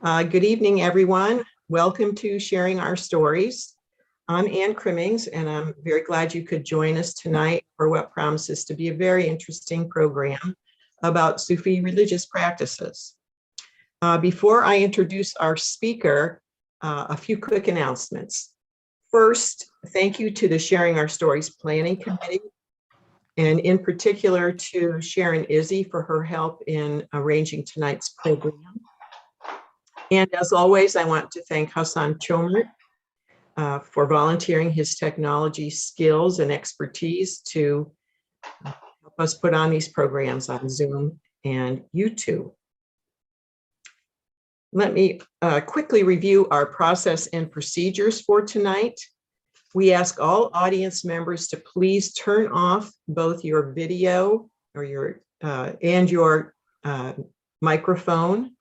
Good evening, everyone. Welcome to Sharing Our Stories. I'm Ann Crimmings, and I'm very glad you could join us tonight for what promises to be a very interesting program about Sufi religious practices. Before I introduce our speaker, a few quick announcements. First, thank you to the Sharing Our Stories Planning Committee, and in particular to Sharon Izzy for her help in arranging tonight's program. And as always, I want to thank Hassan Chomert for volunteering his technology skills and expertise to help us put on these programs on Zoom and YouTube. Let me quickly review our process and procedures for tonight. We ask all audience members to please turn off both your video or your microphone.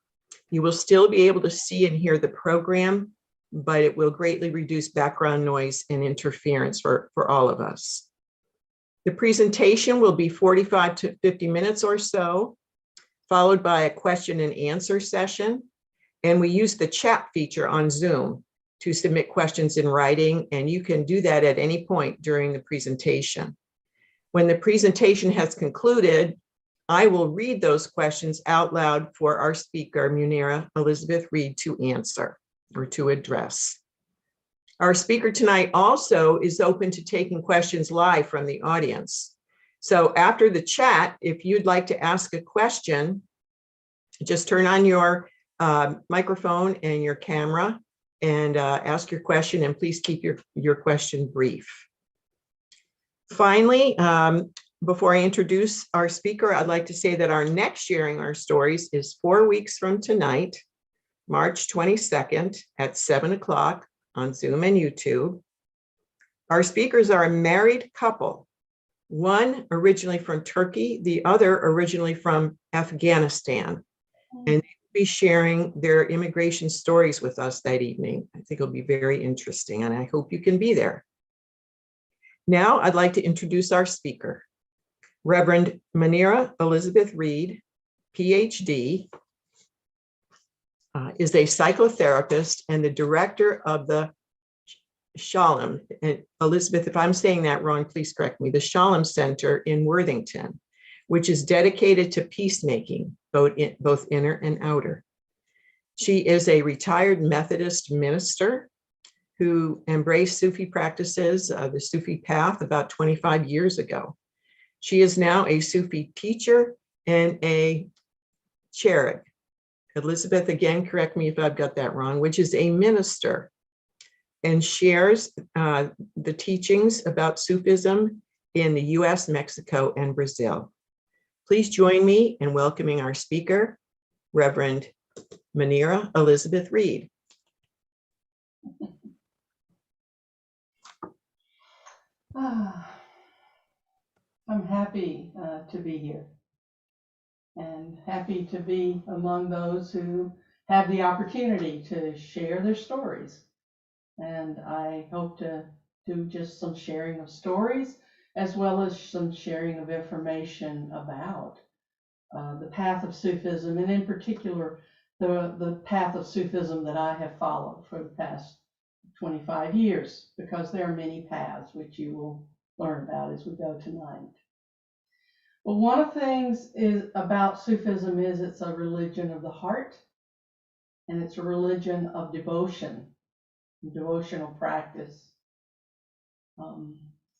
You will still be able to see and hear the program, but it will greatly reduce background noise and interference for all of us. The presentation will be 45 to 50 minutes or so, followed by a question and answer session. And we use the chat feature on Zoom to submit questions in writing, and you can do that at any point during the presentation. When the presentation has concluded, I will read those questions out loud for our speaker, Munira Elizabeth Reed, to answer or to address. Our speaker tonight also is open to taking questions live from the audience. So after the chat, if you'd like to ask a question, just turn on your microphone and your camera and ask your question, and please keep your question brief. Finally, before I introduce our speaker, I'd like to say that our next Sharing Our Stories is 4 weeks from tonight, March 22nd at 7 o'clock on Zoom and YouTube. Our speakers are a married couple, one originally from Turkey, the other originally from Afghanistan, and they'll be sharing their immigration stories with us that evening. I think it'll be very interesting, and I hope you can be there. Now, I'd like to introduce our speaker. Reverend Munira Elizabeth Reed, PhD, is a psychotherapist and the director of the Shalom, and Elizabeth, if I'm saying that wrong, please correct me, the Shalom Center in Worthington, which is dedicated to peacemaking, both inner and outer. She is a retired Methodist minister who embraced Sufi practices, the Sufi path, about 25 years ago. She is now a Sufi teacher and a cherub. Elizabeth, again, correct me if I've got that wrong, which is a minister and shares the teachings about Sufism in the US, Mexico, and Brazil. Please join me in welcoming our speaker, Reverend Munira Elizabeth Reed. I'm happy to be here and happy to be among those who have the opportunity to share their stories. And I hope to do just some sharing of stories as well as some sharing of information about the path of Sufism, and in particular, the path of Sufism that I have followed for the past 25 years, because there are many paths which you will learn about as we go tonight. Well, one of the things about Sufism is it's a religion of the heart, and it's a religion of devotion, devotional practice.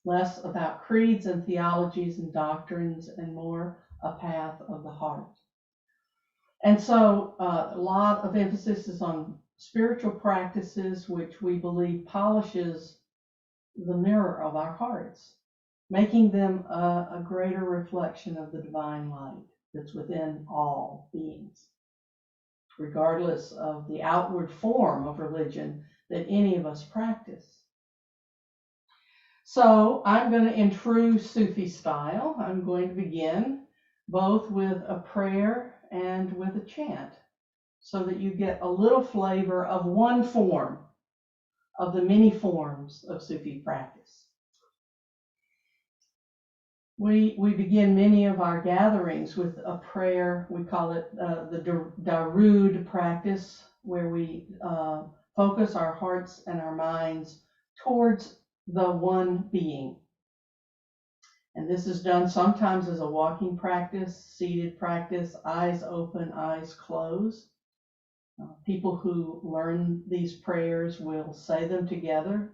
Less about creeds and theologies and doctrines, and more a path of the heart. And so a lot of emphasis is on spiritual practices, which we believe polishes the mirror of our hearts, making them a greater reflection of the divine light that's within all beings, regardless of the outward form of religion that any of us practice. So I'm going to, in true Sufi style, I'm going to begin both with a prayer and with a chant, so that you get a little flavor of one form of the many forms of Sufi practice. We begin many of our gatherings with a prayer. We call it the Darood practice, where we focus our hearts and our minds towards the one being. And this is done sometimes as a walking practice, seated practice, eyes open, eyes closed. People who learn these prayers will say them together.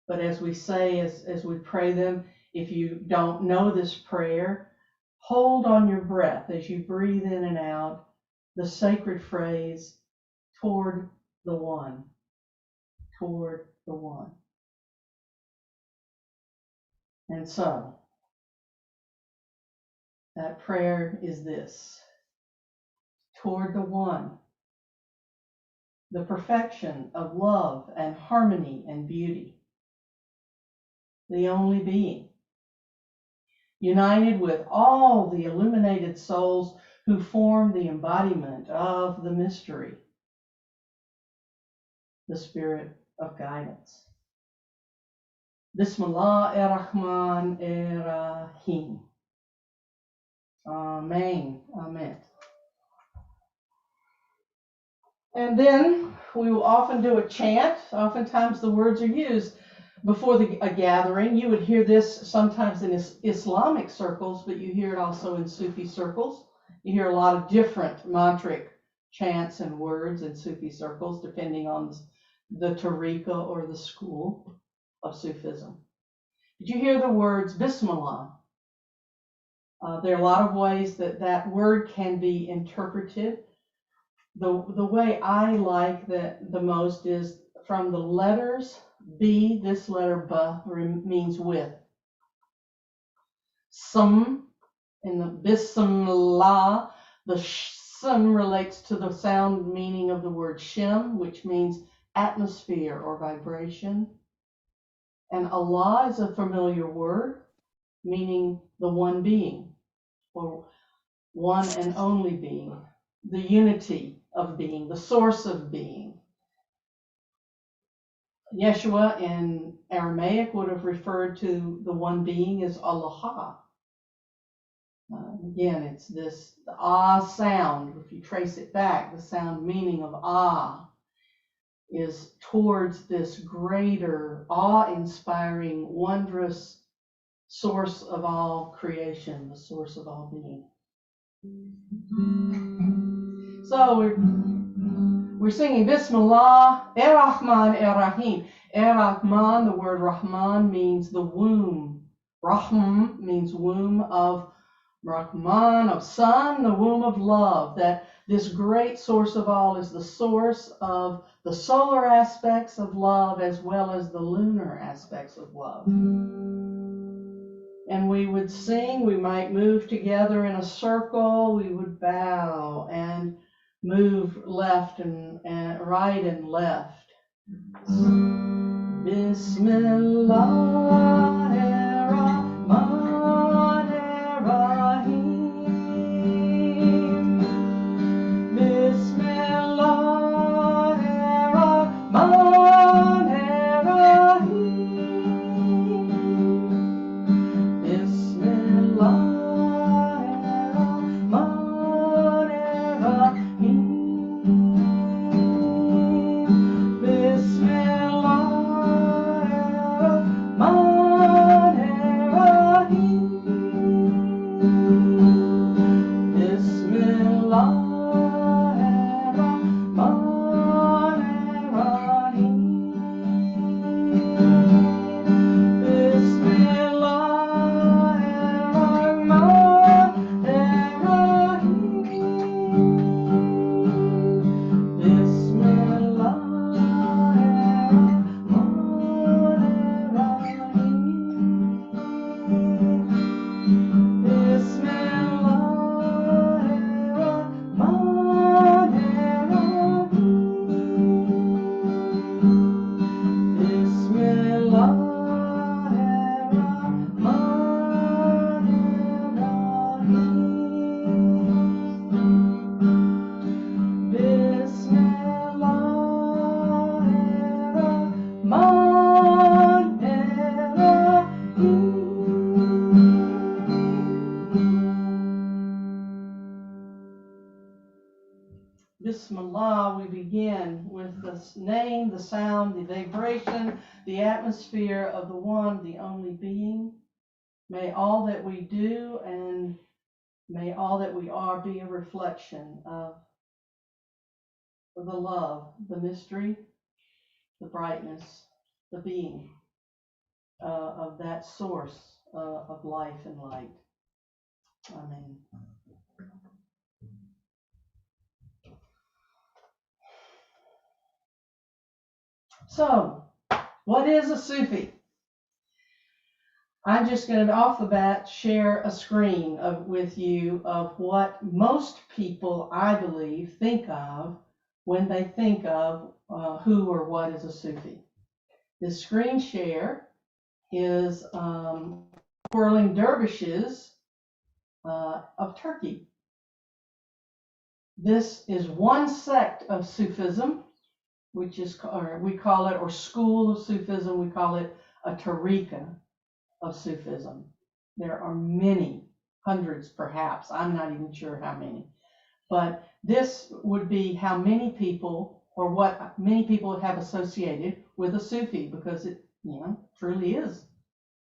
But as we say, as we pray them, if you don't know this prayer, hold on your breath as you breathe in and out the sacred phrase, toward the one, toward the one. And so, that prayer is this: toward the one, the perfection of love and harmony and beauty, the only being, united with all the illuminated souls who form the embodiment of the mystery, the spirit of guidance. Bismillah ar-Rahman ar-Rahim. Amen. Amen. And then we will often do a chant. Oftentimes the words are used before a gathering. You would hear this sometimes in Islamic circles, but you hear it also in Sufi circles. You hear a lot of different mantric chants and words in Sufi circles, depending on the tariqa or the school of Sufism. Did you hear the words Bismillah? There are a lot of ways that word can be interpreted. The way I like that the most is from the letters B. This letter B means with. Sum in the Bismillah, the sum relates to the sound meaning of the word Shem, which means atmosphere or vibration. And Allah is a familiar word, meaning the one being, or one and only being, the unity of being, the source of being. Yeshua in Aramaic would have referred to the one being as Allah. Again, it's this the ah sound. If you trace it back, the sound meaning of ah is towards this greater, awe-inspiring, wondrous source of all creation, the source of all being. So we're singing Bismillah ar-Rahman ar-Rahim. Ar-Rahman, the word Rahman means the womb. Rahm means womb of Rahman, of sun, the womb of love. That this great source of all is the source of the solar aspects of love as well as the lunar aspects of love. And we would sing, we might move together in a circle, we would bow and move left and right and left. Bismillahirrahmanirrahim. Bismillahirrahmanirrahim. we begin with the name, the sound, the vibration, the atmosphere of the one, the only being. May all that we do and may all that we are be a reflection of the love, the mystery, the brightness, the being of that source of life and light. Amen. So, what is a Sufi? I'm just going to, off the bat, share a screen with you of what most people, I believe, think of when they think of who or what is a Sufi. This screen share is whirling dervishes of Turkey. This is one sect of Sufism, which is, or we call it, or school of Sufism, we call it a tariqa of Sufism. There are many, hundreds perhaps, I'm not even sure how many, but this would be how many people, or what many people have associated with a Sufi, because it, truly is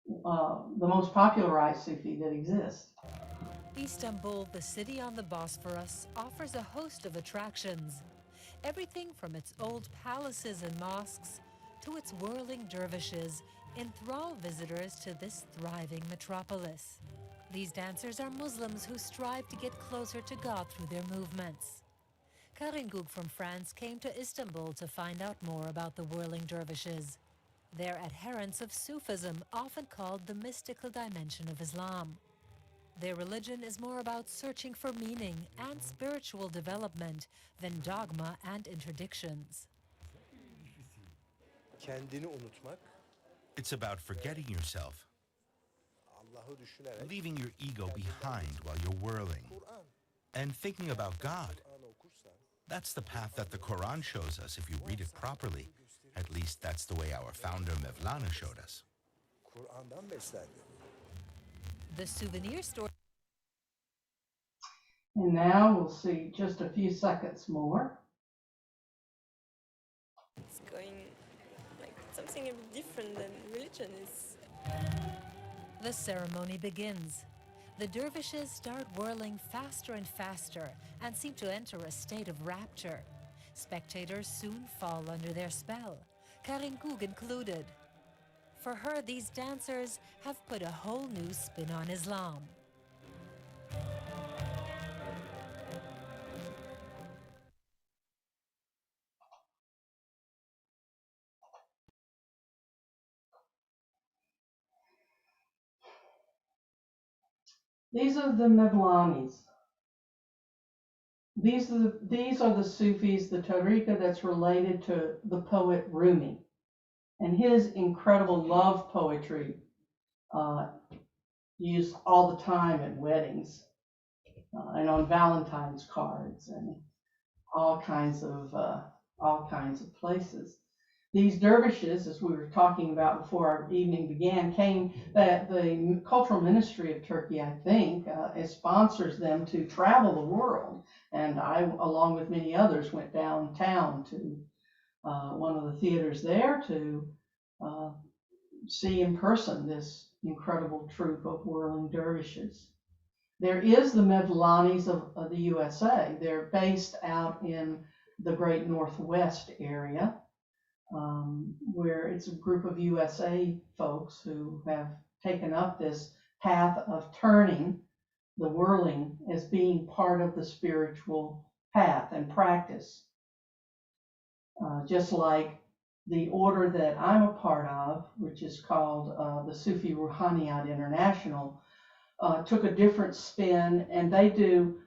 the most popularized Sufi that exists. Istanbul, the city on the Bosphorus, offers a host of attractions. Everything from its old palaces and mosques to its whirling dervishes enthrall visitors to this thriving metropolis. These dancers are Muslims who strive to get closer to God through their movements. Karin Gug from France came to Istanbul to find out more about the whirling dervishes. They're adherents of Sufism, often called the mystical dimension of Islam. Their religion is more about searching for meaning and spiritual development than dogma and interdictions. It's about forgetting yourself, leaving your ego behind while you're whirling, and thinking about God. That's the path that the Quran shows us if you read it properly. At least that's the way our founder Mevlana showed us. The souvenir store. And now we'll see just a few seconds more. It's going like something a bit different than religion is. The ceremony begins. The dervishes start whirling faster and faster and seem to enter a state of rapture. Spectators soon fall under their spell, Karin Gug included. For her, these dancers have put a whole new spin on Islam. These are the Mevlanis. These are the Sufis, the tariqa that's related to the poet Rumi and his incredible love poetry used all the time at weddings and on Valentine's cards and all kinds of places. These dervishes, as we were talking about before our evening began, came that the Cultural Ministry of Turkey, I think, sponsors them to travel the world. And I, along with many others, went downtown to one of the theaters there to see in person this incredible troupe of whirling dervishes. There is the Mevlanis of the USA. They're based out in the Great Northwest area, where it's a group of USA folks who have taken up this path of turning the whirling as being part of the spiritual path and practice. Just like the order that I'm a part of, which is called the Sufi Ruhaniyat International, took a different spin, and they do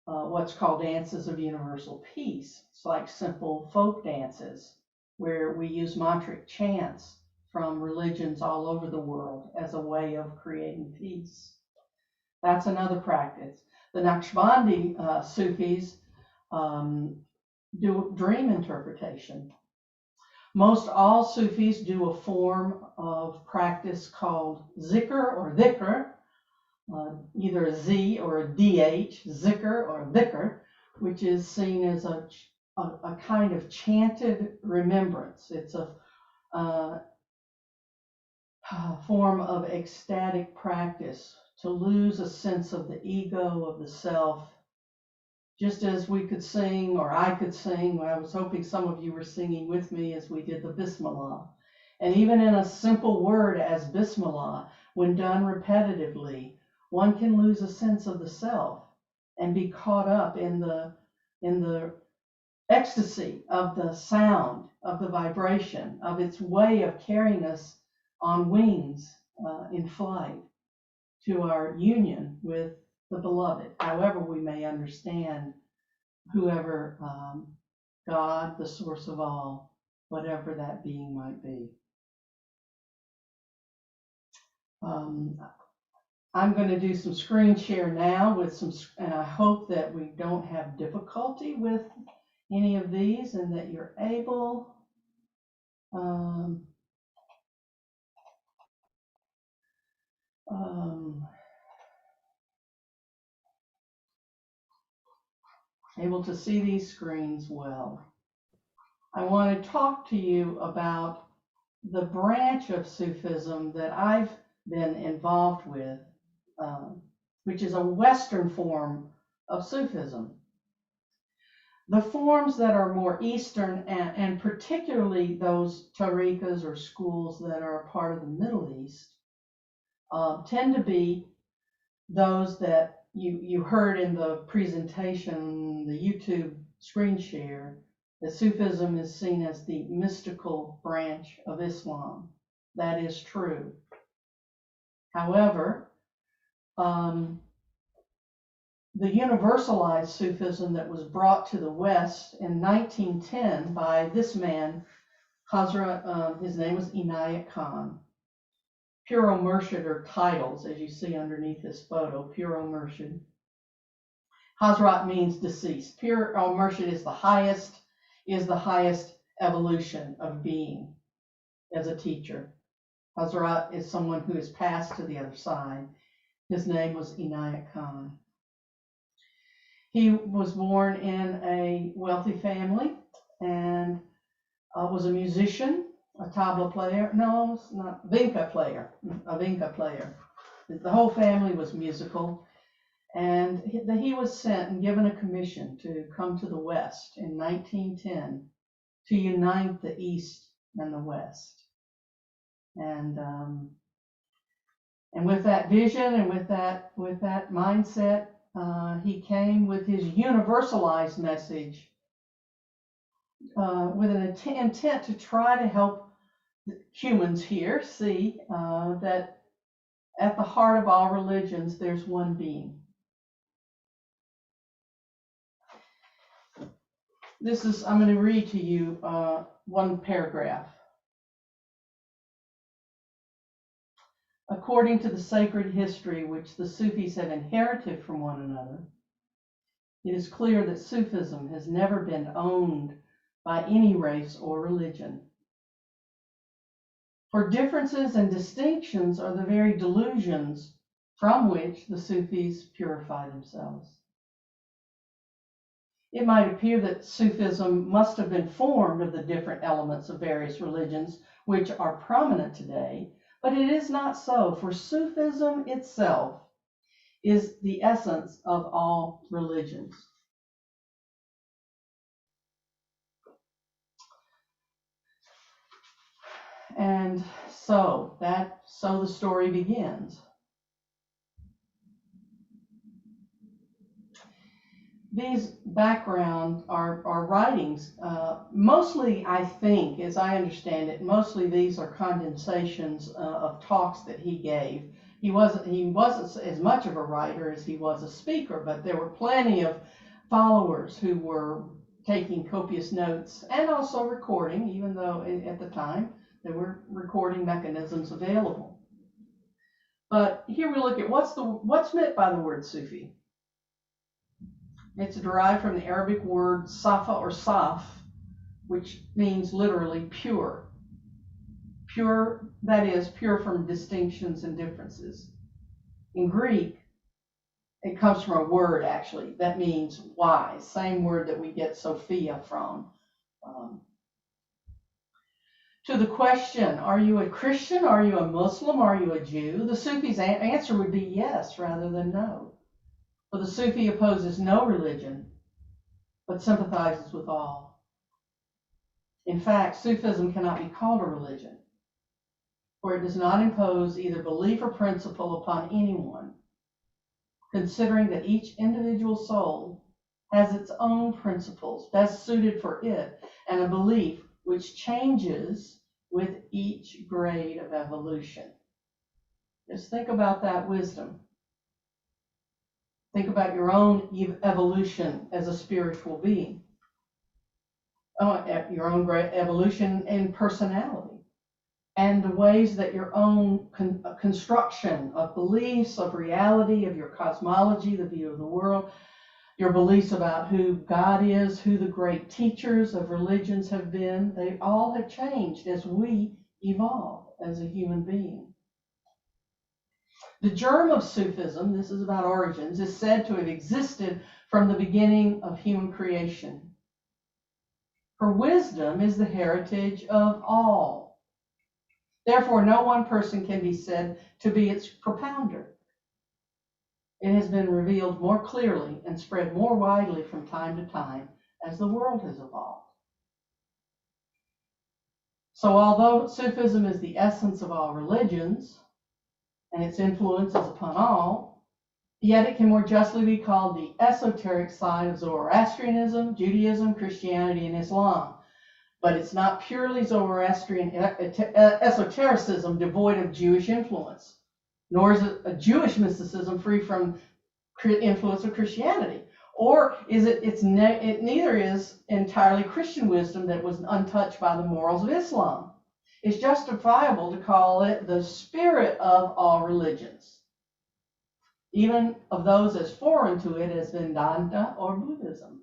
what's called dances of universal peace. It's like simple folk dances where we use mantric chants from religions all over the world as a way of creating peace. That's another practice. The Naqshbandi Sufis do dream interpretation. Most all Sufis do a form of practice called zikr or dhikr, either a Z or a DH, zikr or dhikr, which is seen as a a kind of chanted remembrance. It's a form of ecstatic practice to lose a sense of the ego, of the self, just as we could sing, or I could sing. I was hoping some of you were singing with me as we did the Bismillah. And even in a simple word as Bismillah, when done repetitively, one can lose a sense of the self and be caught up in the ecstasy of the sound, of the vibration, of its way of carrying us on wings in flight to our union with the beloved, however we may understand whoever, God, the source of all, whatever that being might be. I'm going to do some screen share now with some, and I hope that we don't have difficulty with any of these and that you're able able to see these screens well. I want to talk to you about the branch of Sufism that I've been involved with, which is a Western form of Sufism. The forms that are more Eastern, and particularly those tariqas or schools that are a part of the Middle East, tend to be those that you heard in the presentation, the YouTube screen share, that Sufism is seen as the mystical branch of Islam. That is true. However, the universalized Sufism that was brought to the West in 1910 by this man, Hazrat, his name was Inayat Khan. Puro Murshid are titles, as you see underneath this photo, Puro Murshid. Hazrat means deceased. Puro Murshid is the highest evolution of being as a teacher. Hazrat is someone who has passed to the other side. His name was Inayat Khan. He was born in a wealthy family and was a musician, a tabla player. No, it's not, vinca player, a vinca player. The whole family was musical. And he was sent and given a commission to come to the West in 1910 to unite the East and the West. And with that vision and with that mindset, he came with his universalized message with an intent to try to help humans here see that at the heart of all religions, there's one being. I'm going to read to you one paragraph. According to the sacred history which the Sufis have inherited from one another, it is clear that Sufism has never been owned by any race or religion. For differences and distinctions are the very delusions from which the Sufis purify themselves. It might appear that Sufism must have been formed of the different elements of various religions which are prominent today, but it is not so, for Sufism itself is the essence of all religions. And so the story begins. These background are writings, mostly, I think, as I understand it, mostly these are condensations of talks that he gave. He wasn't as much of a writer as he was a speaker, but there were plenty of followers who were taking copious notes and also recording, even though at the time there were recording mechanisms available. But here we look at what's meant by the word Sufi. It's derived from the Arabic word safa or saf, which means literally pure. Pure, that is, pure from distinctions and differences. In Greek, It comes from a word, actually, that means wise, same word that we get Sophia from. To the question, are you a Christian? Are you a Muslim? Are you a Jew? The Sufi's answer would be yes rather than no. For the Sufi opposes no religion, but sympathizes with all. In fact, Sufism cannot be called a religion, for it does not impose either belief or principle upon anyone, considering that each individual soul has its own principles best suited for it and a belief which changes with each grade of evolution. Just think about that wisdom. Think about your own evolution as a spiritual being, your own evolution in personality, and the ways that your own construction of beliefs, of reality, of your cosmology, the view of the world, your beliefs about who God is, who the great teachers of religions have been, they all have changed as we evolve as a human being. The germ of Sufism, this is about origins, is said to have existed from the beginning of human creation. For wisdom is the heritage of all. Therefore, no one person can be said to be its propounder. It has been revealed more clearly and spread more widely from time to time as the world has evolved. So although Sufism is the essence of all religions and its influence is upon all, yet it can more justly be called the esoteric side of Zoroastrianism, Judaism, Christianity, and Islam. But it's not purely Zoroastrian esotericism devoid of Jewish influence, nor is it a Jewish mysticism free from influence of Christianity. Or is it neither is entirely Christian wisdom that was untouched by the morals of Islam. It's justifiable to call it the spirit of all religions, even of those as foreign to it as Vedanta or Buddhism.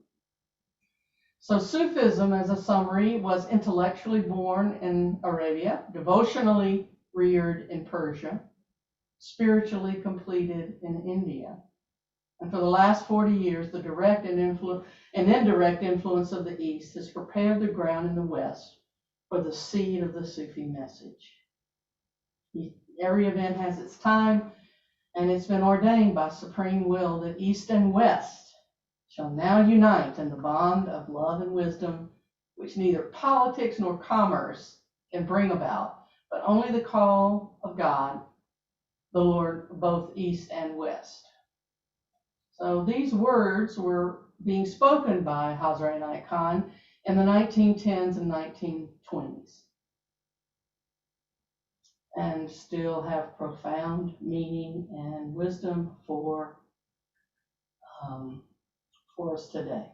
So Sufism, as a summary, was intellectually born in Arabia, devotionally reared in Persia, spiritually completed in India. And for the last 40 years, the direct and indirect influence of the East has prepared the ground in the West for the seed of the Sufi message. Every event has its time, and it's been ordained by supreme will that East and West shall now unite in the bond of love and wisdom, which neither politics nor commerce can bring about, but only the call of God, the Lord, both East and West. So these words were being spoken by Hazrat Inayat Khan in the 1910s and 1920s, and still have profound meaning and wisdom for us today.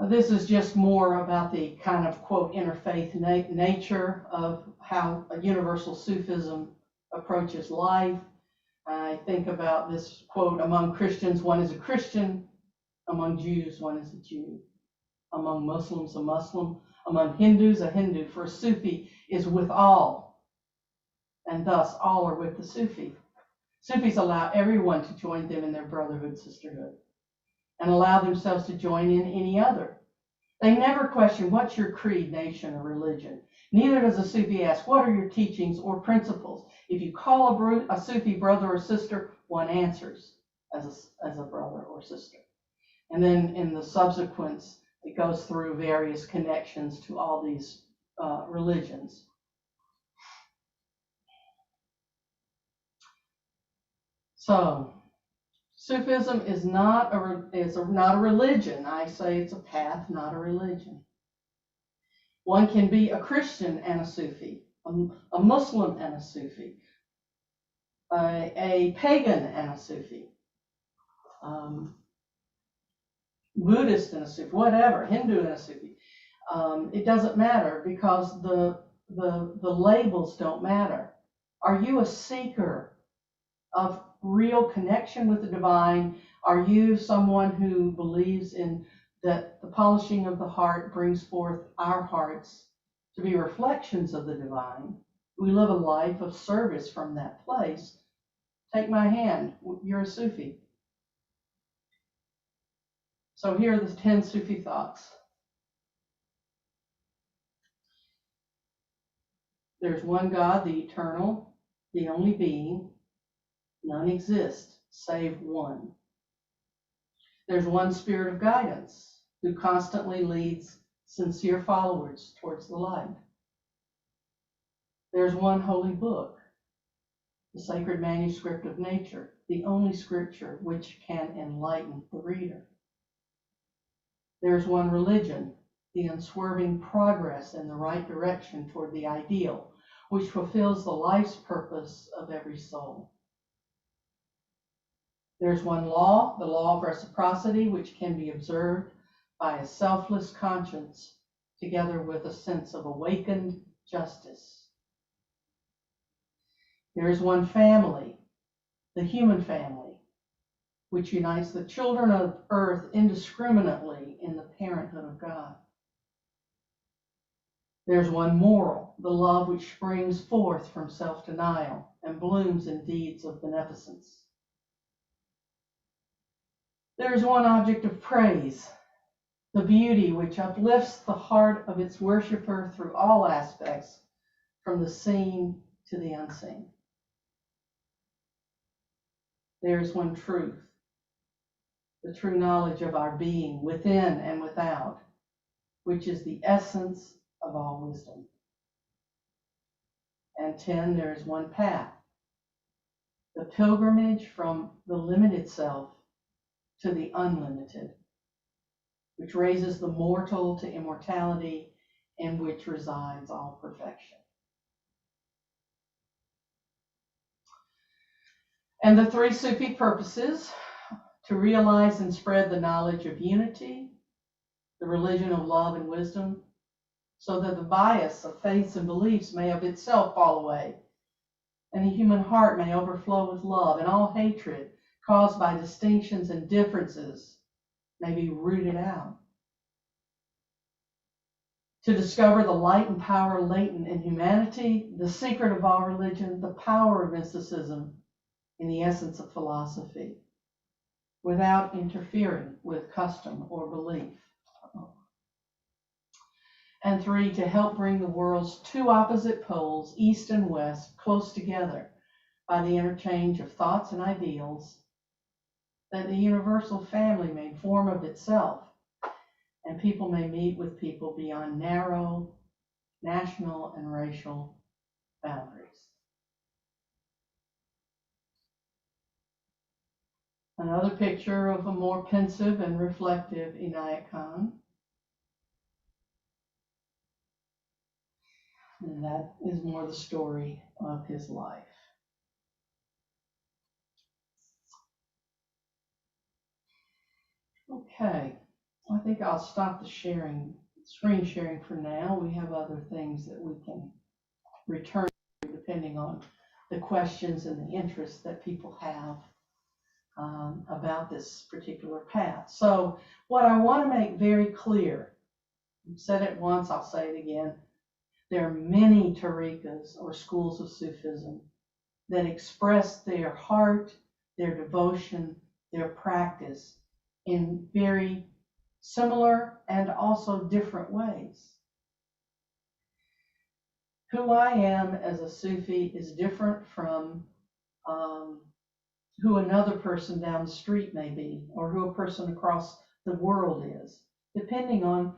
This is just more about the kind of, quote, interfaith nature of how a universal Sufism approaches life. I think about this quote, among Christians, one is a Christian. Among Jews, one is a Jew. Among Muslims, a Muslim. Among Hindus, a Hindu. For a Sufi is with all, and thus all are with the Sufi. Sufis allow everyone to join them in their brotherhood, sisterhood, and allow themselves to join in any other. They never question what's your creed, nation, or religion. Neither does a Sufi ask what are your teachings or principles. If you call a Sufi brother or sister, one answers as a brother or sister. And then in the subsequence, it goes through various connections to all these religions. So Sufism is not a religion. I say it's a path, not a religion. One can be a Christian and a Sufi, a Muslim and a Sufi, a pagan and a Sufi, Buddhist and a Sufi, whatever, Hindu and a Sufi. It doesn't matter because the labels don't matter. Are you a seeker of real connection with the divine? Are you someone who believes in that the polishing of the heart brings forth our hearts to be reflections of the divine? We live a life of service from that place. Take my hand, you're a Sufi. So here are the 10 Sufi thoughts. There's one God, the eternal, the only being. None exist save one. There's one spirit of guidance who constantly leads sincere followers towards the light. There's one holy book, the sacred manuscript of nature, the only scripture which can enlighten the reader. There's one religion, the unswerving progress in the right direction toward the ideal, which fulfills the life's purpose of every soul. There's one law, the law of reciprocity, which can be observed by a selfless conscience, together with a sense of awakened justice. There is one family, the human family, which unites the children of earth indiscriminately in the parenthood of God. There's one moral, the love which springs forth from self-denial and blooms in deeds of beneficence. There's one object of praise, the beauty which uplifts the heart of its worshiper through all aspects, from the seen to the unseen. There's one truth, the true knowledge of our being within and without, which is the essence of all wisdom. And 10, there is one path, the pilgrimage from the limited self to the unlimited, which raises the mortal to immortality, in which resides all perfection. And the 3 Sufi purposes: to realize and spread the knowledge of unity, the religion of love and wisdom, so that the bias of faiths and beliefs may of itself fall away, and the human heart may overflow with love, and all hatred caused by distinctions and differences may be rooted out. To discover the light and power latent in humanity, the secret of all religion, the power of mysticism, in the essence of philosophy, without interfering with custom or belief. And 3, to help bring the world's 2 opposite poles, east and west, close together by the interchange of thoughts and ideals, that the universal family may form of itself, and people may meet with people beyond narrow national and racial boundaries. Another picture of a more pensive and reflective Inayat Khan. And that is more the story of his life. Okay, I think I'll stop the screen sharing for now. We have other things that we can return to depending on the questions and the interest that people have about this particular path. So what I want to make very clear, I've said it once, I'll say it again, there are many tariqas or schools of Sufism that express their heart, their devotion, their practice in very similar and also different ways. Who I am as a Sufi is different from who another person down the street may be, or who a person across the world is, depending on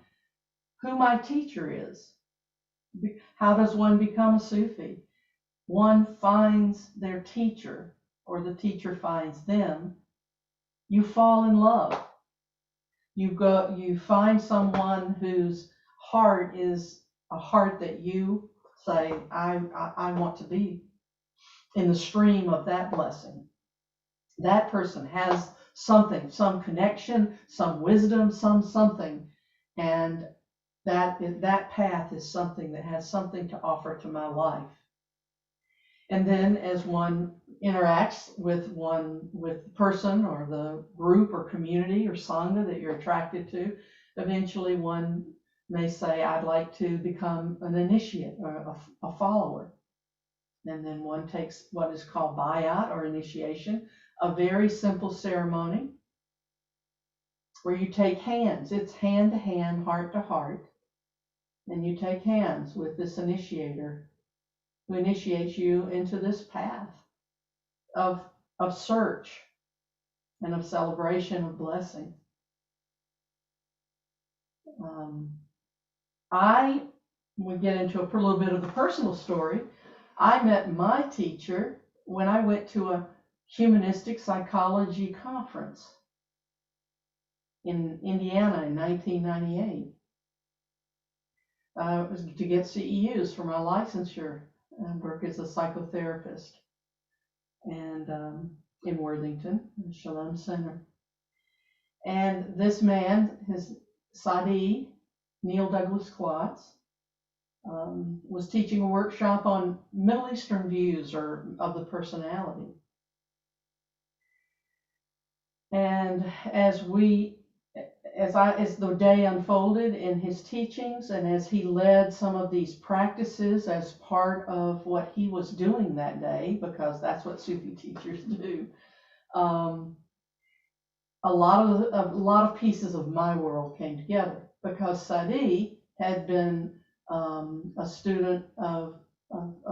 who my teacher is. How does one become a Sufi? One finds their teacher, or the teacher finds them. You fall in love. You find someone whose heart is a heart that you say, I want to be in the stream of that blessing. That person has something, some connection, some wisdom, something, and that path is something that has something to offer to my life. And then as one interacts with the person or the group or community or sangha that you're attracted to, eventually one may say, I'd like to become an initiate or a follower. And then one takes what is called bayat or initiation, a very simple ceremony where you take hands. It's hand to hand, heart to heart. And you take hands with this initiator who initiates you into this path of search and of celebration of blessing. We get into a little bit of the personal story. I met my teacher when I went to a humanistic psychology conference in Indiana in 1998. It was to get CEUs for my licensure. I work as a psychotherapist and in Worthington, the Shalom Center. And this man, his Sadi, Neil Douglas Klotz, was teaching a workshop on Middle Eastern views or of the personality. And as the day unfolded in his teachings, and as he led some of these practices as part of what he was doing that day, because that's what Sufi teachers do, a lot of pieces of my world came together, because Sadi had been a student of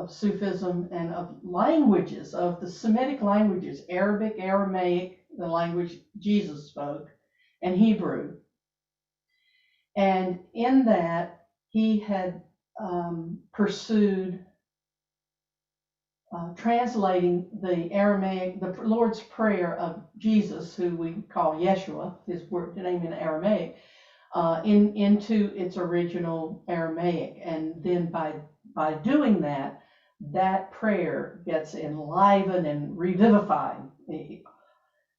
Sufism and of languages, of the Semitic languages, Arabic, Aramaic, the language Jesus spoke, and Hebrew. And in that, he had pursued translating the Aramaic, the Lord's Prayer of Jesus, who we call Yeshua, his name in Aramaic, into its original Aramaic. And then by doing that, that prayer gets enlivened and revivified.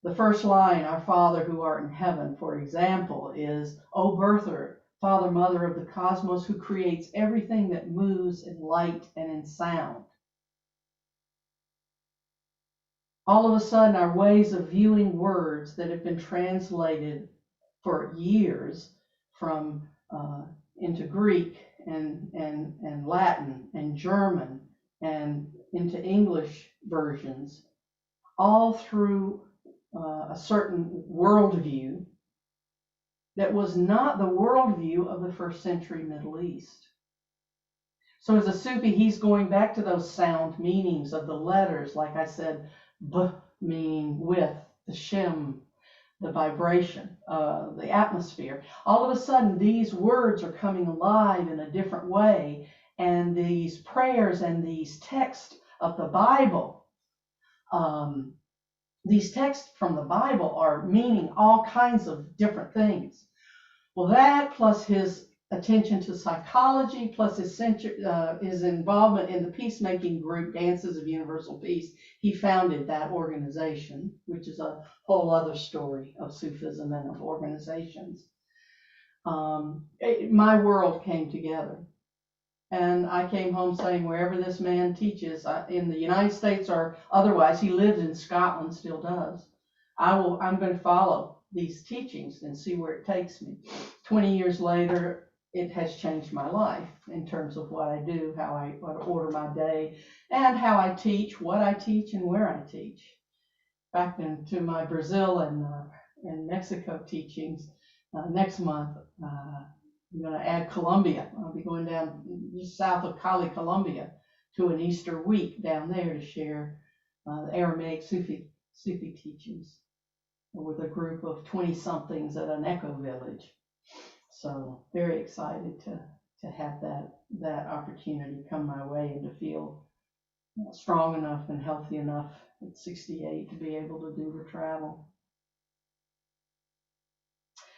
The first line, "Our Father who art in heaven," for example, is, "O birther, Father, Mother of the cosmos, who creates everything that moves in light and in sound." All of a sudden, our ways of viewing words that have been translated for years from into Greek and Latin and German and into English versions, all through a certain worldview that was not the worldview of the first century Middle East. So as a Sufi, he's going back to those sound meanings of the letters, like I said, B meaning with, the Shem, the vibration, the atmosphere. All of a sudden, these words are coming alive in a different way, and these prayers and these texts of the Bible, these texts from the Bible are meaning all kinds of different things. Well, that plus his attention to psychology, plus his involvement in the peacemaking group, Dances of Universal Peace, he founded that organization, which is a whole other story of Sufism and of organizations. My world came together. And I came home saying, wherever this man teaches, in the United States or otherwise, he lived in Scotland, still does, I'm going to follow these teachings and see where it takes me. 20 years later, it has changed my life in terms of what I do, how I order my day, and how I teach, what I teach, and where I teach. Back into my Brazil and Mexico teachings next month. I'm going to add Colombia. I'll be going down just south of Cali, Colombia, to an Easter week down there to share the Aramaic Sufi teachings with a group of 20-somethings at an eco village. So very excited to have that opportunity come my way and to feel strong enough and healthy enough at 68 to be able to do the travel.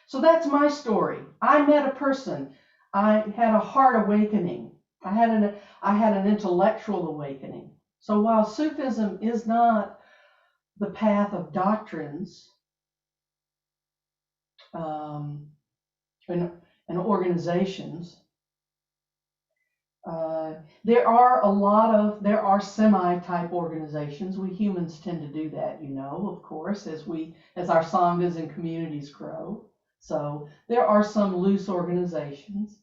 So that's my story. I met a person. I had a heart awakening. I had an intellectual awakening. So while Sufism is not the path of doctrines and organizations, there are semi-type organizations. We humans tend to do that, of course, as our sanghas and communities grow. So there are some loose organizations.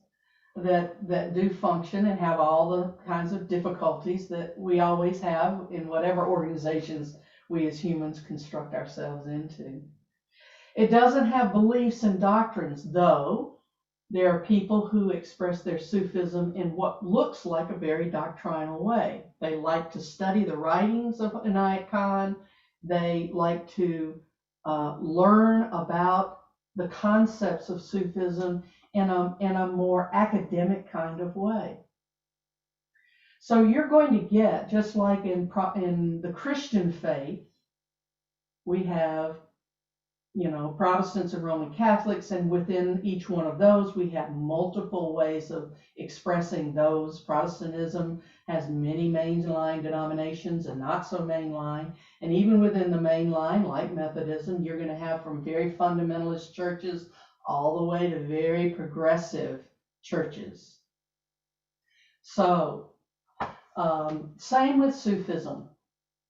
that do function and have all the kinds of difficulties that we always have in whatever organizations we as humans construct ourselves into. It doesn't have beliefs and doctrines, though there are people who express their Sufism in what looks like a very doctrinal way. They like to study the writings of Inayat Khan. They like to learn about the concepts of Sufism in a more academic kind of way. So you're going to get, just like in the Christian faith, we have, Protestants and Roman Catholics, and within each one of those, we have multiple ways of expressing those. Protestantism has many mainline denominations and not so mainline. And even within the mainline, like Methodism, you're going to have from very fundamentalist churches all the way to very progressive churches. So, same with Sufism.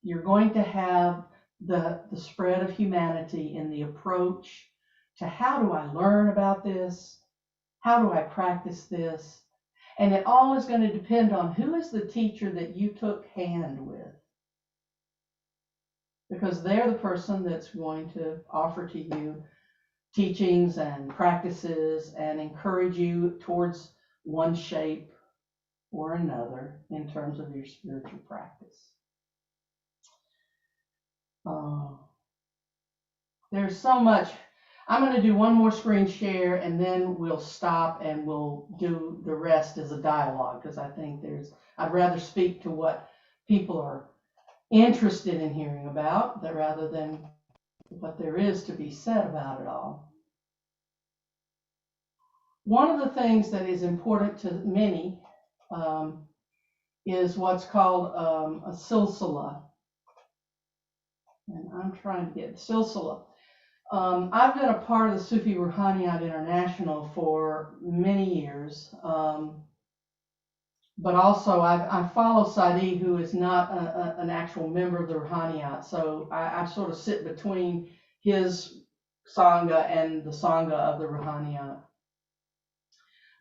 You're going to have the spread of humanity in the approach to how do I learn about this? How do I practice this? And it all is going to depend on who is the teacher that you took hand with. Because they're the person that's going to offer to you teachings and practices and encourage you towards one shape or another in terms of your spiritual practice. There's so much. I'm going to do one more screen share and then we'll stop and we'll do the rest as a dialogue, because I think I'd rather speak to what people are interested in hearing about rather than what there is to be said about it all. One of the things that is important to many is what's called a silsila. And I'm trying to get silsila. I've been a part of the Sufi Ruhaniyat International for many years, but also I follow Sadi, who is not an actual member of the Ruhaniyat, so I sort of sit between his Sangha and the Sangha of the Ruhaniyat.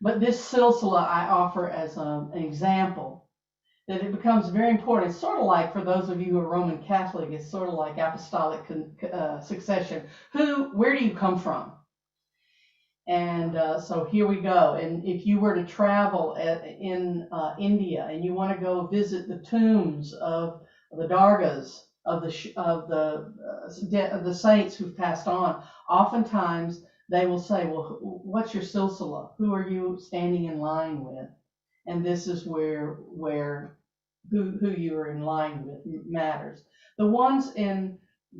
But this silsila I offer as an example that it becomes very important. It's sort of like, for those of you who are Roman Catholic, it's sort of like apostolic succession. Where do you come from? And so here we go. And if you were to travel in India and you want to go visit the tombs of the Dargas of the saints who've passed on, oftentimes they will say, well, what's your silsila? Who are you standing in line with? And this is where who you are in line with matters. The ones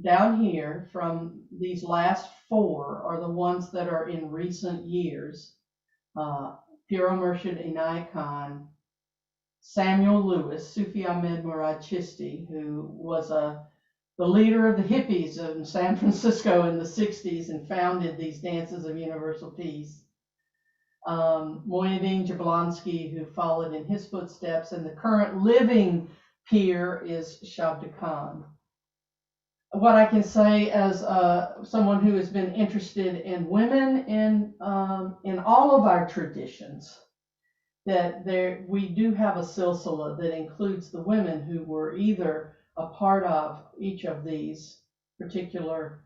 down here from these last four are the ones that are in recent years. Piro Murshid Inayat Khan, Samuel Lewis, Sufi Ahmed Murad Chisti, who was the leader of the hippies in San Francisco in the 60s and founded these dances of universal peace. Moyedin Jablonski, who followed in his footsteps, and the current living peer is Shabda Khan. What I can say as someone who has been interested in women in all of our traditions, that we do have a silsila that includes the women who were either a part of each of these particular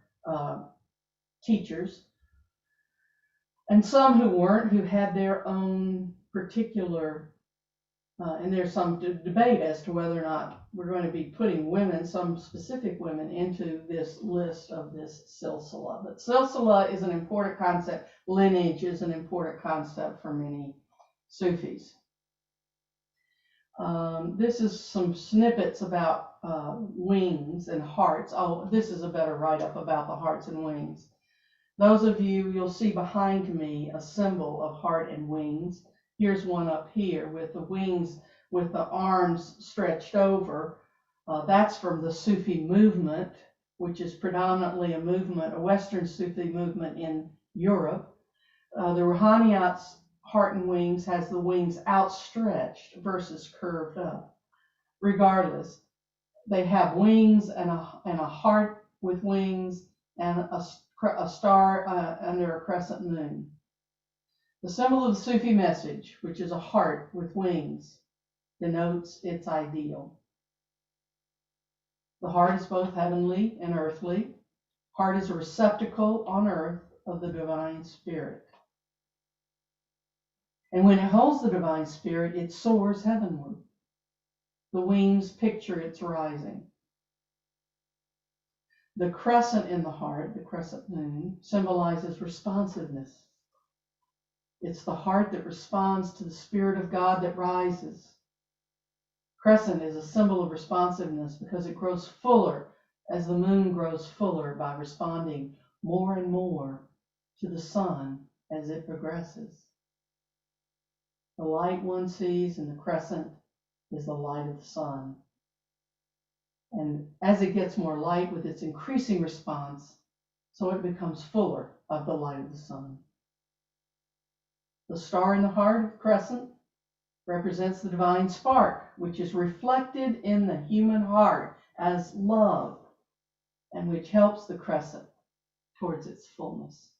teachers, and some who weren't, who had their own particular, and there's some debate as to whether or not we're going to be putting women, some specific women, into this list of this silsila. But silsila is an important concept. Lineage is an important concept for many Sufis. This is some snippets about wings and hearts. Oh, this is a better write-up about the hearts and wings. Those of you, you'll see behind me a symbol of heart and wings. Here's one up here with the wings, with the arms stretched over. That's from the Sufi movement, which is predominantly a Western Sufi movement in Europe. The Ruhaniyat's heart and wings has the wings outstretched versus curved up. Regardless, they have wings and a heart with wings and a star under a crescent moon. The symbol of the Sufi message, which is a heart with wings, denotes its ideal. The heart is both heavenly and earthly. Heart is a receptacle on earth of the divine spirit. And when it holds the divine spirit, it soars heavenward. The wings picture its rising. The crescent in the heart, the crescent moon, symbolizes responsiveness. It's the heart that responds to the Spirit of God that rises. Crescent is a symbol of responsiveness because it grows fuller as the moon grows fuller by responding more and more to the sun as it progresses. The light one sees in the crescent is the light of the sun. And as it gets more light with its increasing response, so it becomes fuller of the light of the sun. The star in the heart of the crescent represents the divine spark, which is reflected in the human heart as love, and which helps the crescent towards its fullness.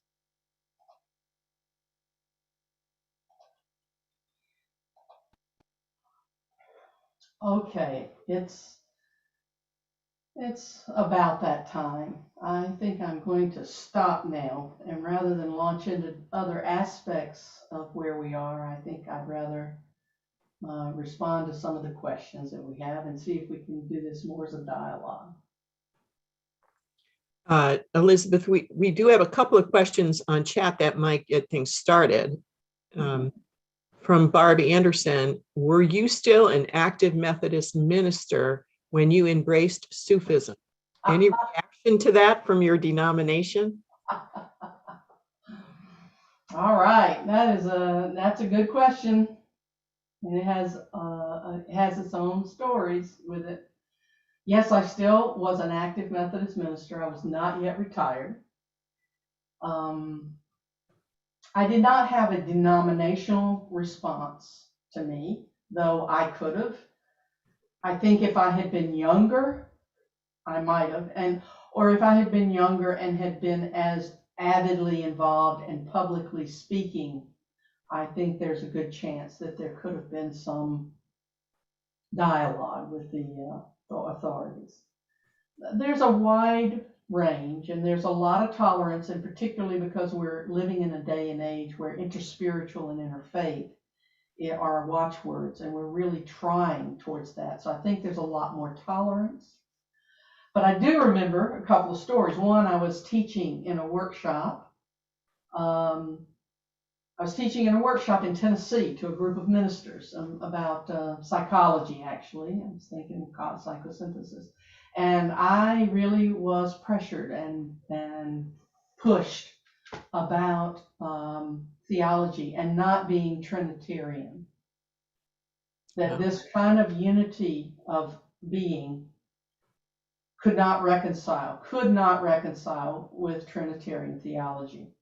Okay, it's about that time. I think I'm going to stop now, and rather than launch into other aspects of where we are, I think I'd rather respond to some of the questions that we have and see if we can do this more as a dialogue. Elizabeth, we do have a couple of questions on chat that might get things started. From Barbie Anderson, were you still an active Methodist minister when you embraced Sufism? Any reaction to that from your denomination? All right, that's a good question, and it has its own stories with it. Yes, I still was an active Methodist minister. I was not yet retired. I did not have a denominational response to me, though I could have. I think if I had been younger, I might have, or if I had been younger and had been as avidly involved and publicly speaking, I think there's a good chance that there could have been some dialogue with the authorities. There's a wide range, and there's a lot of tolerance, and particularly because we're living in a day and age where interspiritual and interfaith are watchwords, and we're really trying towards that. So I think there's a lot more tolerance. But I do remember a couple of stories. One, I was teaching in a workshop. In Tennessee to a group of ministers about psychology, actually. I was thinking psychosynthesis. And I really was pressured and pushed about theology and not being Trinitarian. That this kind of unity of being could not reconcile with Trinitarian theology.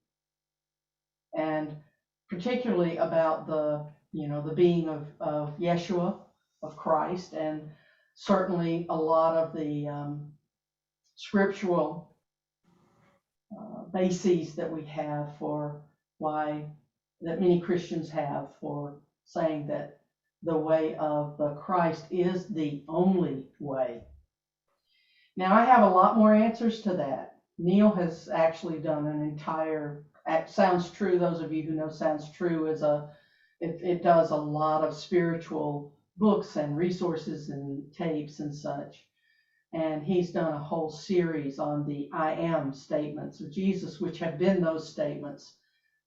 And particularly about the being of Yeshua, of Christ, and certainly a lot of the scriptural bases that we have that many Christians have for saying that the way of the Christ is the only way. Now, I have a lot more answers to that. Neil has actually done an entire Sounds True. Those of you who know Sounds True it does a lot of spiritual books and resources and tapes and such. And he's done a whole series on the I am statements of Jesus, which have been those statements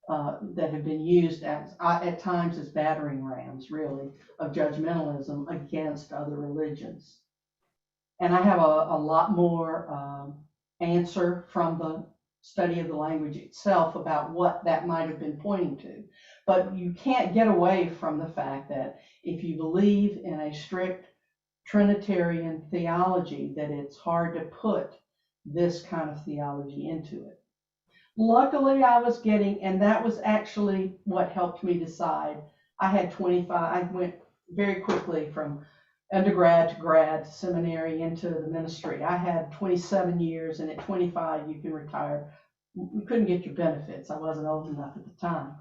that have been used at times as battering rams, really, of judgmentalism against other religions. And I have a lot more answer from the study of the language itself about what that might have been pointing to. But you can't get away from the fact that if you believe in a strict Trinitarian theology, that it's hard to put this kind of theology into it. Luckily, and that was actually what helped me decide. I went very quickly from undergrad to grad, seminary into the ministry. I had 27 years, and at 25 you can retire. You couldn't get your benefits. I wasn't old enough at the time.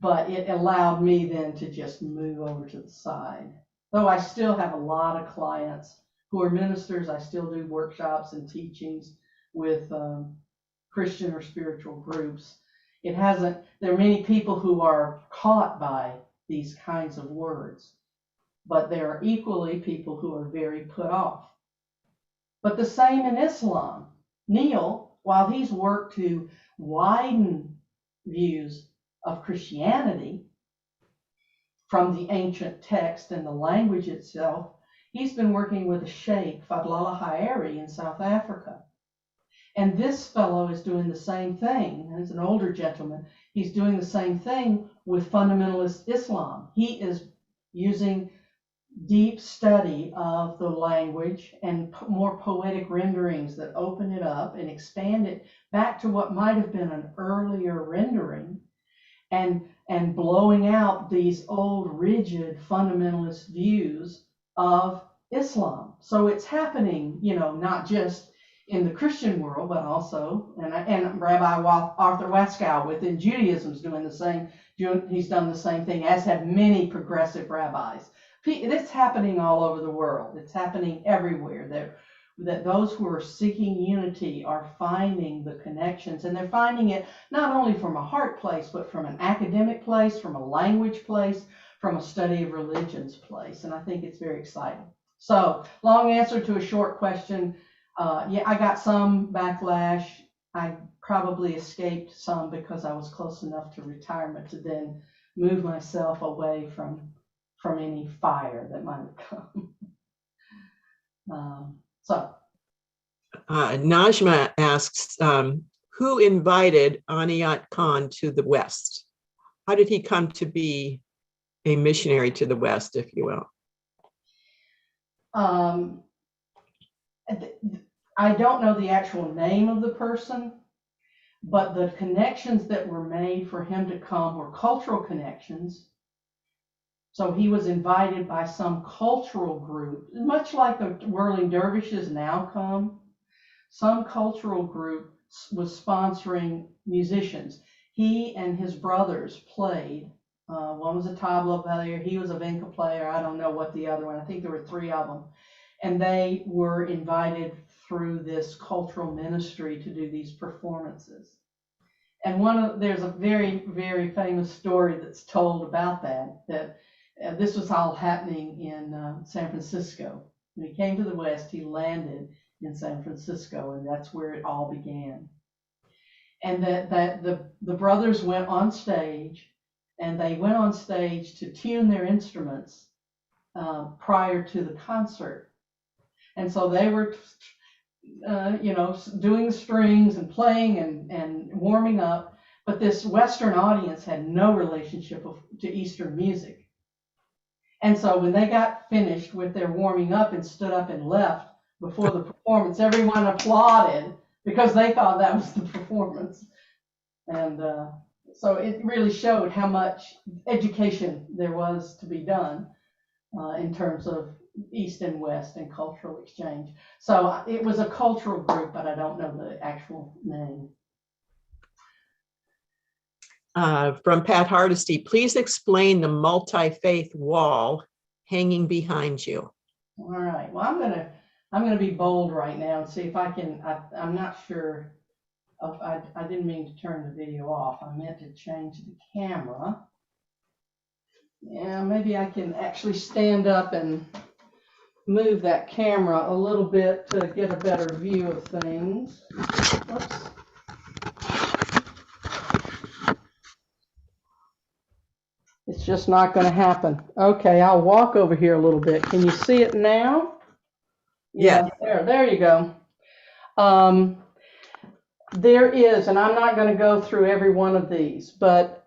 but it allowed me then to just move over to the side. Though I still have a lot of clients who are ministers, I still do workshops and teachings with Christian or spiritual groups. There are many people who are caught by these kinds of words, but there are equally people who are very put off. But the same in Islam. Neil, while he's worked to widen views of Christianity from the ancient text and the language itself, he's been working with a sheikh, Fadlallah Haeri, in South Africa. And this fellow is doing the same thing. He's an older gentleman. He's doing the same thing with fundamentalist Islam. He is using deep study of the language and more poetic renderings that open it up and expand it back to what might have been an earlier rendering, and blowing out these old rigid fundamentalist views of Islam. So it's happening, not just in the Christian world, but also, and Rabbi Arthur Waskow within Judaism is doing the same. He's done the same thing, as have many progressive rabbis. It's happening all over the world. It's happening everywhere. That those who are seeking unity are finding the connections, and they're finding it not only from a heart place, but from an academic place, from a language place, from a study of religions place. And I think it's very exciting. So, long answer to a short question. Yeah, I got some backlash. I probably escaped some because I was close enough to retirement to then move myself away from any fire that might have come. Najma asks, who invited Aniyat Khan to the West? How did he come to be a missionary to the West, if you will? I don't know the actual name of the person, but the connections that were made for him to come were cultural connections. So he was invited by some cultural group, much like the Whirling Dervishes now come. Some cultural group was sponsoring musicians. He and his brothers played. One was a tabla player, he was a vinca player, I don't know what the other one, I think there were 3 of them. And they were invited through this cultural ministry to do these performances. And there's a very, very famous story that's told about that this was all happening in San Francisco. When he came to the West, he landed in San Francisco, and that's where it all began. And that the brothers went on stage, and they went on stage to tune their instruments prior to the concert. And so they were, doing strings and playing and warming up, but this Western audience had no relationship to Eastern music. And so when they got finished with their warming up and stood up and left before the performance, everyone applauded because they thought that was the performance. And so it really showed how much education there was to be done in terms of East and West and cultural exchange. So it was a cultural group, but I don't know the actual name. From Pat Hardesty, please explain the multi-faith wall hanging behind you. All right. Well, I'm gonna be bold right now and see if I can. I'm not sure. I didn't mean to turn the video off. I meant to change the camera. Yeah, maybe I can actually stand up and move that camera a little bit to get a better view of things. Oops. It's just not going to happen. Okay, I'll walk over here a little bit. Can you see it now? Yeah. There you go. There is, and I'm not going to go through every one of these, but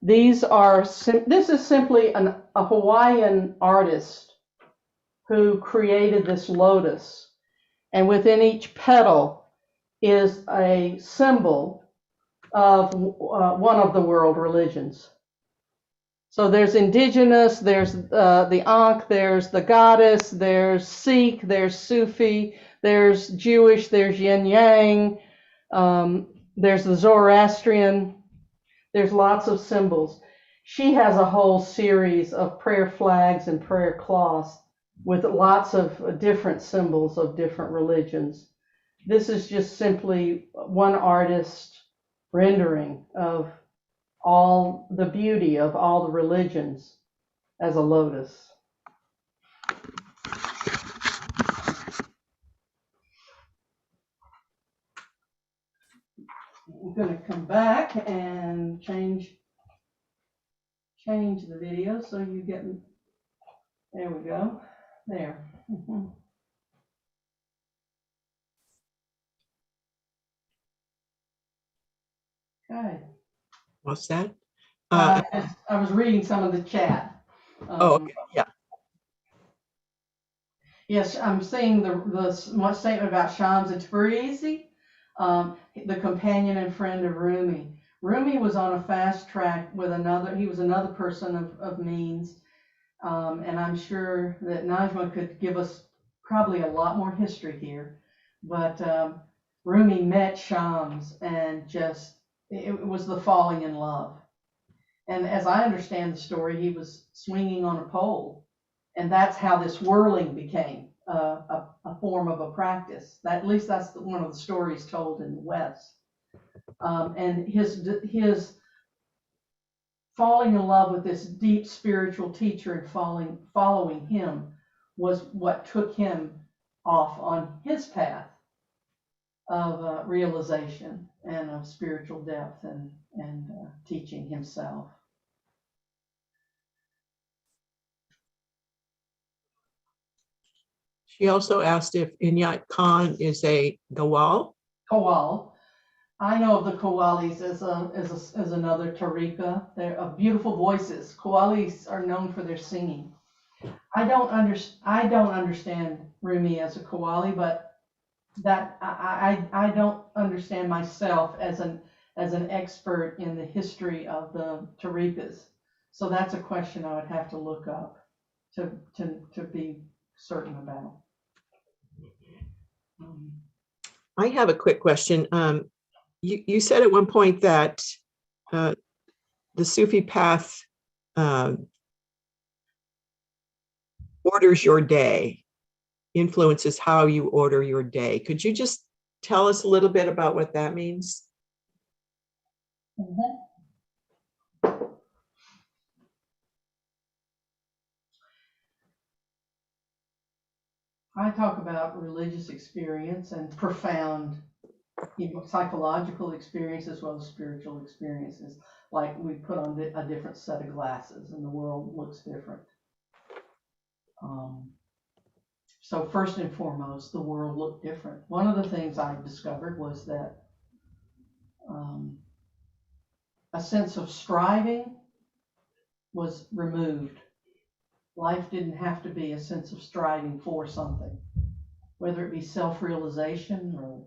this is simply a Hawaiian artist who created this lotus, and within each petal is a symbol of one of the world religions. So there's indigenous, there's the Ankh, there's the goddess, there's Sikh, there's Sufi, there's Jewish, there's Yin Yang, there's the Zoroastrian, There's lots of symbols. She has a whole series of prayer flags and prayer cloths with lots of different symbols of different religions. This is just simply one artist rendering of all the beauty of all the religions as a lotus. I'm going to come back and change the video so you get, there we go, there. Okay. What's that? I was reading some of the chat. Okay. Yeah. Yes, I'm seeing the statement about Shams and Tabrizi, the companion and friend of Rumi. Rumi was on a fast track with he was another person of means, and I'm sure that Najma could give us probably a lot more history here, but Rumi met Shams and just, it was the falling in love. And as I understand the story, he was swinging on a pole. And that's how this whirling became a form of a practice. At least that's one of the stories told in the West. And his falling in love with this deep spiritual teacher and following him was what took him off on his path of realization and of spiritual depth and teaching himself. She also asked if Inayat Khan is a Gawal. Kawal. I know of the Kawalis as another tariqa. They're beautiful voices. Kawalis are known for their singing. I don't understand Rumi as a Kawali, but that I don't understand myself as an expert in the history of the tariqas. So that's a question I would have to look up to be certain about. I have a quick question. You said at one point that the Sufi path orders your day, influences how you order your day. Could you just tell us a little bit about what that means? Mm-hmm. I talk about religious experience and profound, psychological experience as well as spiritual experiences. Like we put on a different set of glasses and the world looks different. So first and foremost, the world looked different. One of the things I discovered was that a sense of striving was removed. Life didn't have to be a sense of striving for something, whether it be self-realization or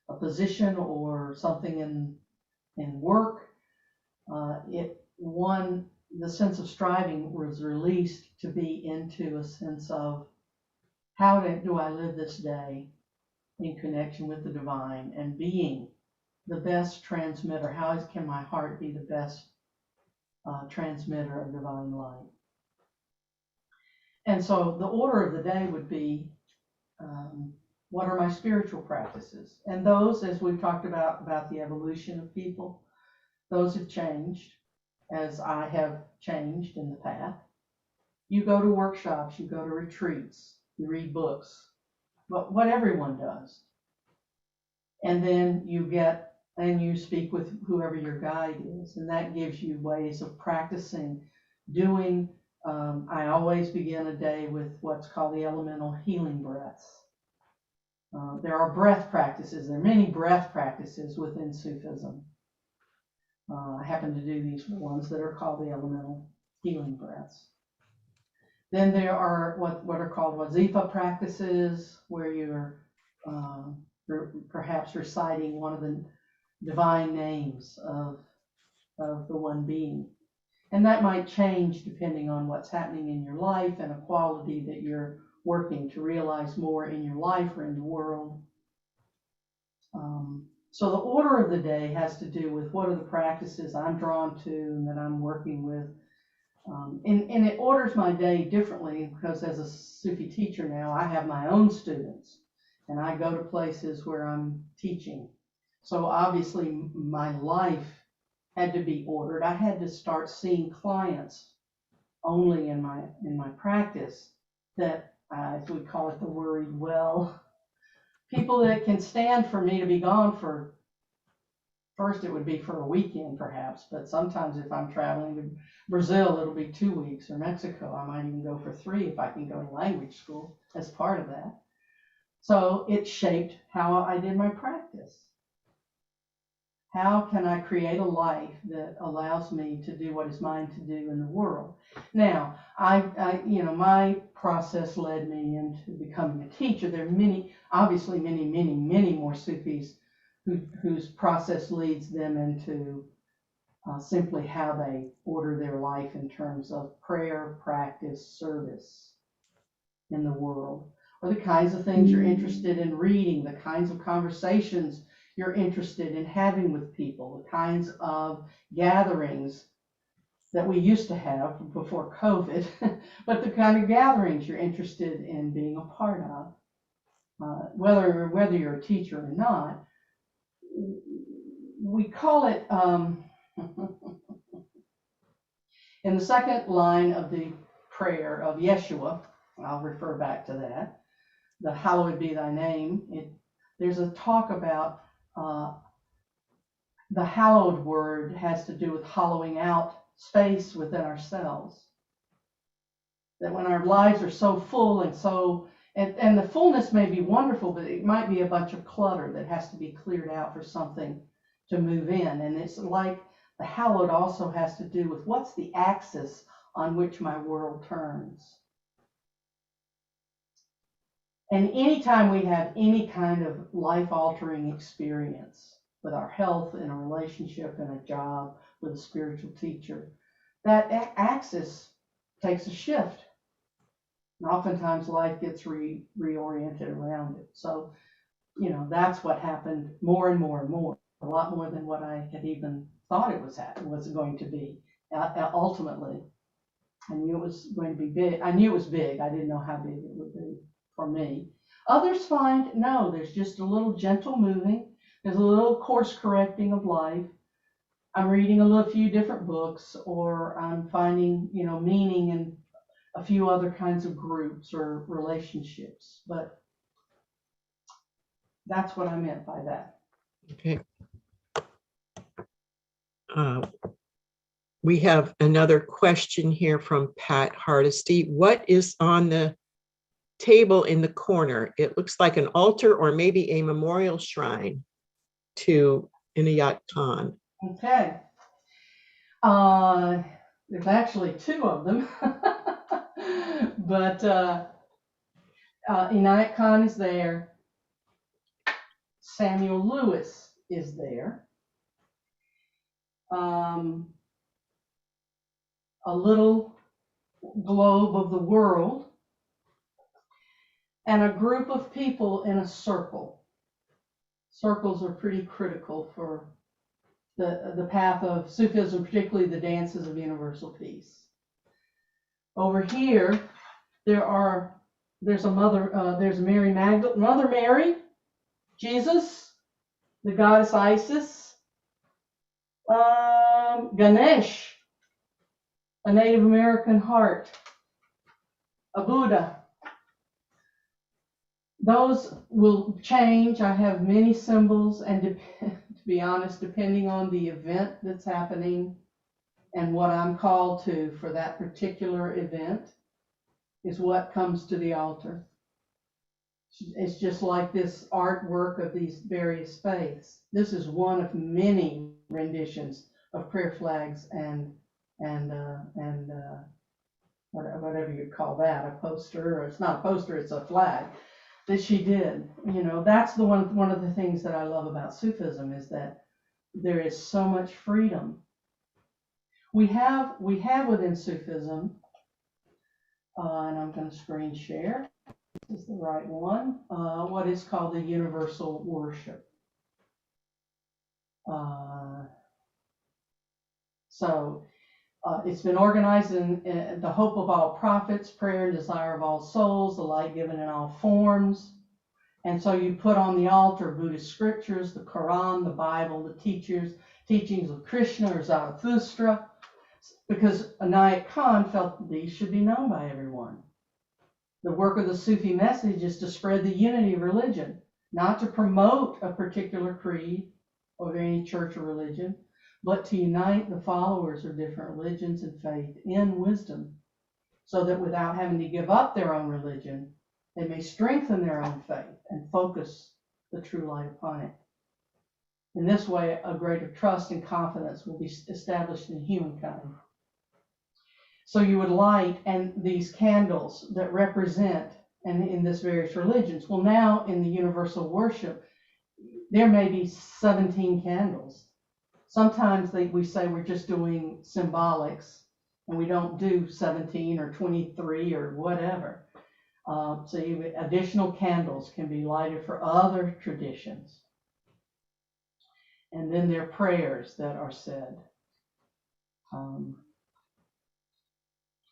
a position or something in work. The sense of striving was released to be into a sense of how do I live this day in connection with the divine and being the best transmitter. How can my heart be the best transmitter of divine light? And so the order of the day would be, what are my spiritual practices? And those, as we've talked about the evolution of people, those have changed as I have changed in the path. You go to workshops, you go to retreats, you read books, what everyone does. And then you speak with whoever your guide is, and that gives you ways of practicing, doing. I always begin a day with what's called the elemental healing breaths. There are breath practices. There are many breath practices within Sufism. I happen to do these ones that are called the elemental healing breaths. Then there are what are called wazifa practices, where you're perhaps reciting one of the divine names of the one being. And that might change depending on what's happening in your life and a quality that you're working to realize more in your life or in the world. So the order of the day has to do with what are the practices I'm drawn to and that I'm working with. And it orders my day differently because as a Sufi teacher now, I have my own students and I go to places where I'm teaching. So obviously my life had to be ordered. I had to start seeing clients only in my practice that, as we call it, the worried well, people that can stand for me to be gone for, first it would be for a weekend perhaps, but sometimes if I'm traveling to Brazil, it'll be 2 weeks, or Mexico, I might even go for 3 if I can go to language school as part of that. So it shaped how I did my practice. How can I create a life that allows me to do what is mine to do in the world? Now, my process led me into becoming a teacher. There are obviously many more Sufis whose process leads them into simply how they order their life in terms of prayer, practice, service in the world, or the kinds of things you're interested in reading, the kinds of conversations you're interested in having with people, the kinds of gatherings that we used to have before COVID, but the kind of gatherings you're interested in being a part of, whether you're a teacher or not. We call it, in the second line of the prayer of Yeshua, I'll refer back to that, the hallowed be thy name, there's a talk about the hallowed word has to do with hollowing out space within ourselves. That when our lives are so full and the fullness may be wonderful, but it might be a bunch of clutter that has to be cleared out for something to move in. And it's like the hallowed also has to do with what's the axis on which my world turns. And anytime we have any kind of life-altering experience with our health, in a relationship, in a job, with a spiritual teacher, that axis takes a shift. And oftentimes life gets reoriented around it. So, that's what happened more and more and more, a lot more than what I had even thought it was going to be. Ultimately, I knew it was going to be big. I knew it was big. I didn't know how big it would be for me. Others find, no, there's just a little gentle moving. There's a little course correcting of life. I'm reading a few different books, or I'm finding, meaning in a few other kinds of groups or relationships. But that's what I meant by that. Okay. We have another question here from Pat Hardesty. What is on the table in the corner? It looks like an altar or maybe a memorial shrine to Inayat Khan. Okay. There's actually 2 of them. But Inayat Khan is there. Samuel Lewis is there. A little globe of the world, and a group of people in a circle. Circles are pretty critical for the path of Sufism, particularly the dances of universal peace. Over here, there's Mary Magdalene, Mother Mary, Jesus, the goddess Isis, Ganesh, a Native American heart, a Buddha. Those will change. I have many symbols, and to be honest, depending on the event that's happening and what I'm called to for that particular event is what comes to the altar. It's just like this artwork of these various faiths. This is one of many renditions of prayer flags and whatever you call that, a poster, or it's not a poster, it's a flag that she did. That's one of the things that I love about Sufism is that there is so much freedom. We have within Sufism, and I'm going to screen share. This is the right one. What is called the universal worship. It's been organized in the hope of all prophets, prayer and desire of all souls, the light given in all forms. And so you put on the altar Buddhist scriptures, the Quran, the Bible, the teachings of Krishna or Zarathustra, because Inayat Khan felt that these should be known by everyone. The work of the Sufi message is to spread the unity of religion, not to promote a particular creed or any church or religion, but to unite the followers of different religions and faith in wisdom, so that without having to give up their own religion, they may strengthen their own faith and focus the true light upon it. In this way, a greater trust and confidence will be established in humankind. So you would light and these candles that represent, and in this various religions, well, now in the universal worship, there may be 17 candles. Sometimes we say we're just doing symbolics and we don't do 17 or 23 or whatever. So additional candles can be lighted for other traditions. And then there are prayers that are said. And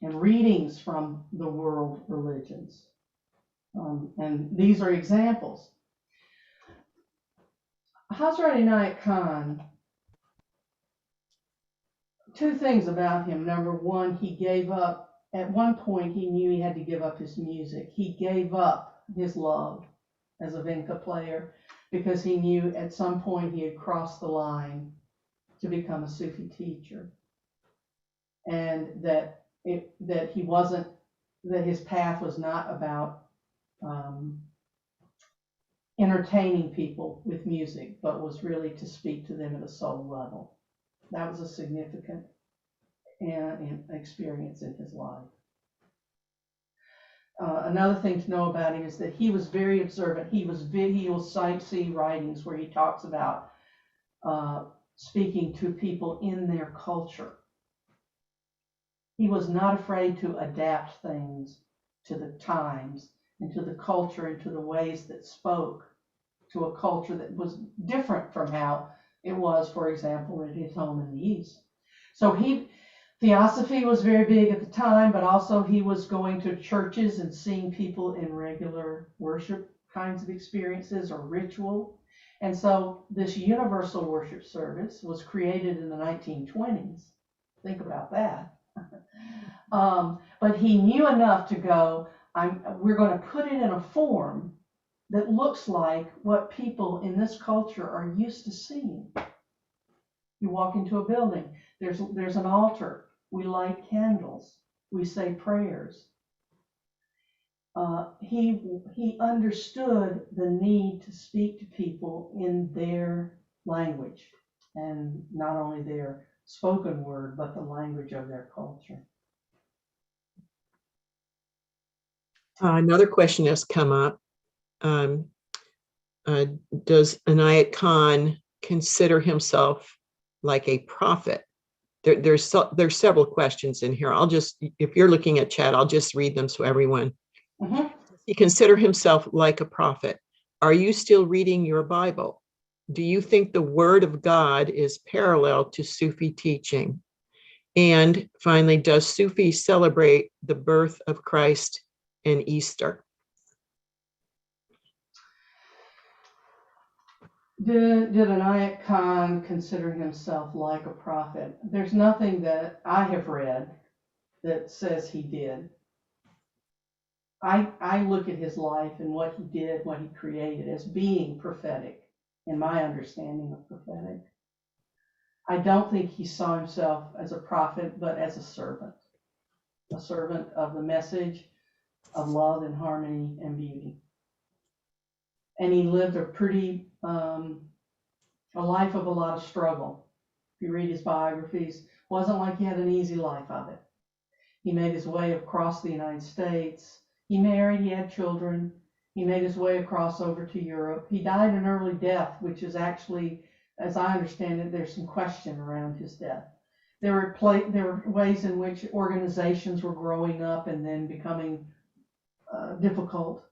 readings from the world religions. And these are examples. Hazrat Inayat Khan, two things about him. Number one, he gave up, at one point he knew he had to give up his music. He gave up his love as a vinca player because he knew at some point he had crossed the line to become a Sufi teacher. And that his path was not about entertaining people with music, but was really to speak to them at a soul level. That was a significant experience in his life. Another thing to know about him is that he was very observant. He will cite writings where he talks about speaking to people in their culture. He was not afraid to adapt things to the times and to the culture and to the ways that spoke to a culture that was different from how it was, for example, at his home in the East. So theosophy was very big at the time, but also he was going to churches and seeing people in regular worship kinds of experiences or ritual. And so this universal worship service was created in the 1920s. Think about that. But he knew enough to go, we're going to put it in a form that looks like what people in this culture are used to seeing. You walk into a building, there's an altar, we light candles, we say prayers. He understood the need to speak to people in their language, and not only their spoken word, but the language of their culture. Another question has come up. Does Inayat Khan consider himself like a prophet? There's several questions in here. If you're looking at chat, I'll just read them so everyone. Mm-hmm. He consider himself like a prophet. Are you still reading your Bible? Do you think the word of God is parallel to Sufi teaching? And finally, does Sufi celebrate the birth of Christ and Easter? Did Inayat Khan consider himself like a prophet? There's nothing that I have read that says he did. I look at his life and what he did, what he created as being prophetic, in my understanding of prophetic. I don't think he saw himself as a prophet, but as a servant of the message of love and harmony and beauty. And he lived a life of a lot of struggle. If you read his biographies, it wasn't like he had an easy life of it. He made his way across the United States. He married, he had children. He made his way across over to Europe. He died an early death, which is actually, as I understand it, there's some question around his death. There were ways in which organizations were growing up and then becoming difficult.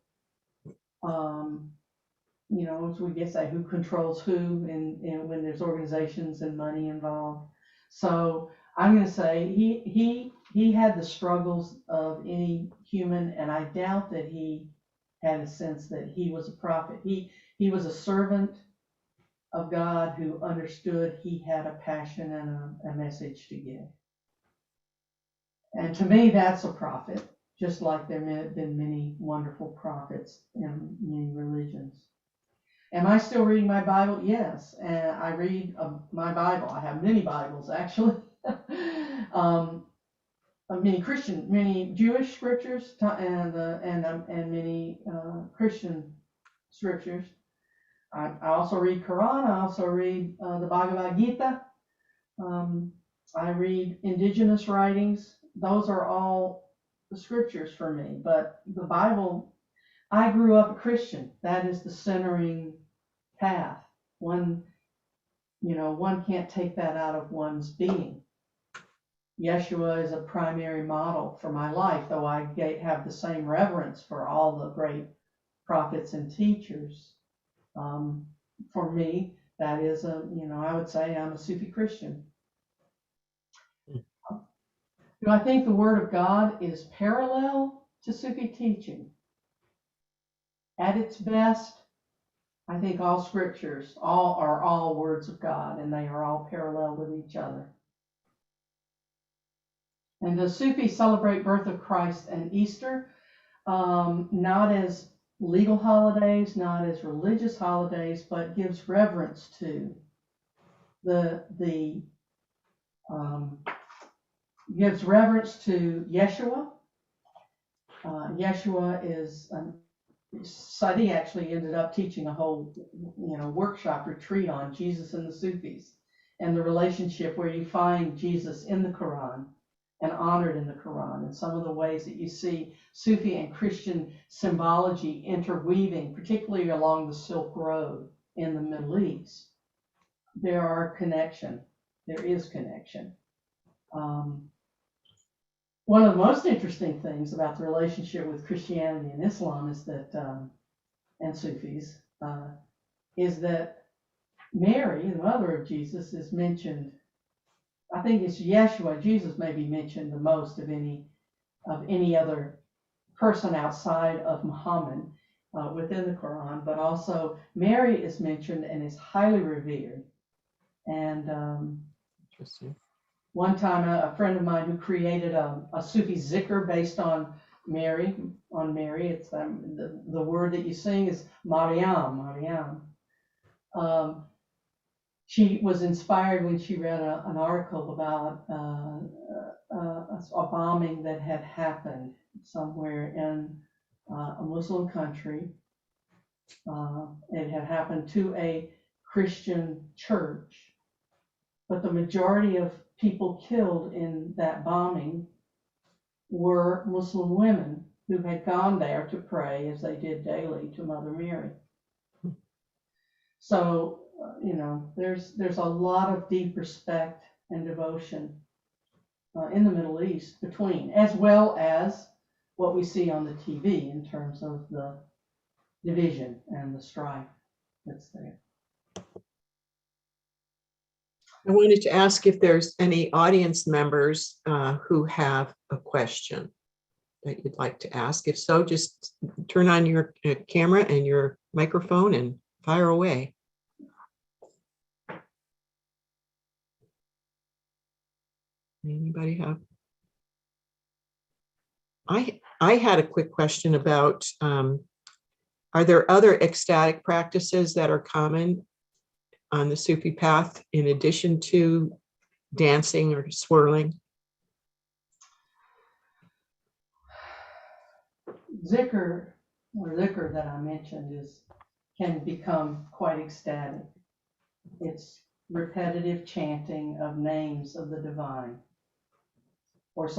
you know, as we get say, who controls who, and when there's organizations and money involved. So I'm going to say he had the struggles of any human, and I doubt that he had a sense that he was a prophet. He was a servant of God who understood he had a passion and a message to give. And to me, that's a prophet, just like there have been many wonderful prophets in many religions. Am I still reading my Bible? Yes, and I read my Bible. I have many Bibles, actually. Many Jewish scriptures, and many Christian scriptures. I also read Quran. I also read the Bhagavad Gita. I read indigenous writings. Those are all the scriptures for me. But the Bible, I grew up a Christian. That is the centering path. One can't take that out of one's being. Yeshua is a primary model for my life, though I have the same reverence for all the great prophets and teachers. For me, that is I would say I'm a Sufi Christian. Do I think the Word of God is parallel to Sufi teaching? At its best, I think all scriptures are all words of God, and they are all parallel with each other. And the Sufis celebrate birth of Christ and Easter, not as legal holidays, not as religious holidays, but gives reverence to gives reverence to Yeshua. Yeshua is Sadi actually ended up teaching a whole workshop retreat on Jesus and the Sufis and the relationship where you find Jesus in the Quran and honored in the Quran, and some of the ways that you see Sufi and Christian symbology interweaving, particularly along the Silk Road in the Middle East. There is connection. One of the most interesting things about the relationship with Christianity and Islam is that, and Sufis, is that Mary, the mother of Jesus, is mentioned. I think it's Yeshua. Jesus may be mentioned the most of any other person outside of Muhammad within the Quran, but also Mary is mentioned and is highly revered. And Interesting. one time, a friend of mine who created a Sufi zikr based on Mary. It's the word that you sing is Maryam. She was inspired when she read an article about a bombing that had happened somewhere in a Muslim country. It had happened to a Christian church, but the majority of people killed in that bombing were Muslim women who had gone there to pray, as they did daily, to Mother Mary. So, there's a lot of deep respect and devotion in the Middle East between, as well as what we see on the TV in terms of the division and the strife that's there. I wanted to ask if there's any audience members who have a question that you'd like to ask. If so, just turn on your camera and your microphone and fire away. Anybody have? I had a quick question about, are there other ecstatic practices that are common on the Sufi path in addition to dancing or swirling? Zikr that I mentioned can become quite ecstatic. It's repetitive chanting of names of the divine. Or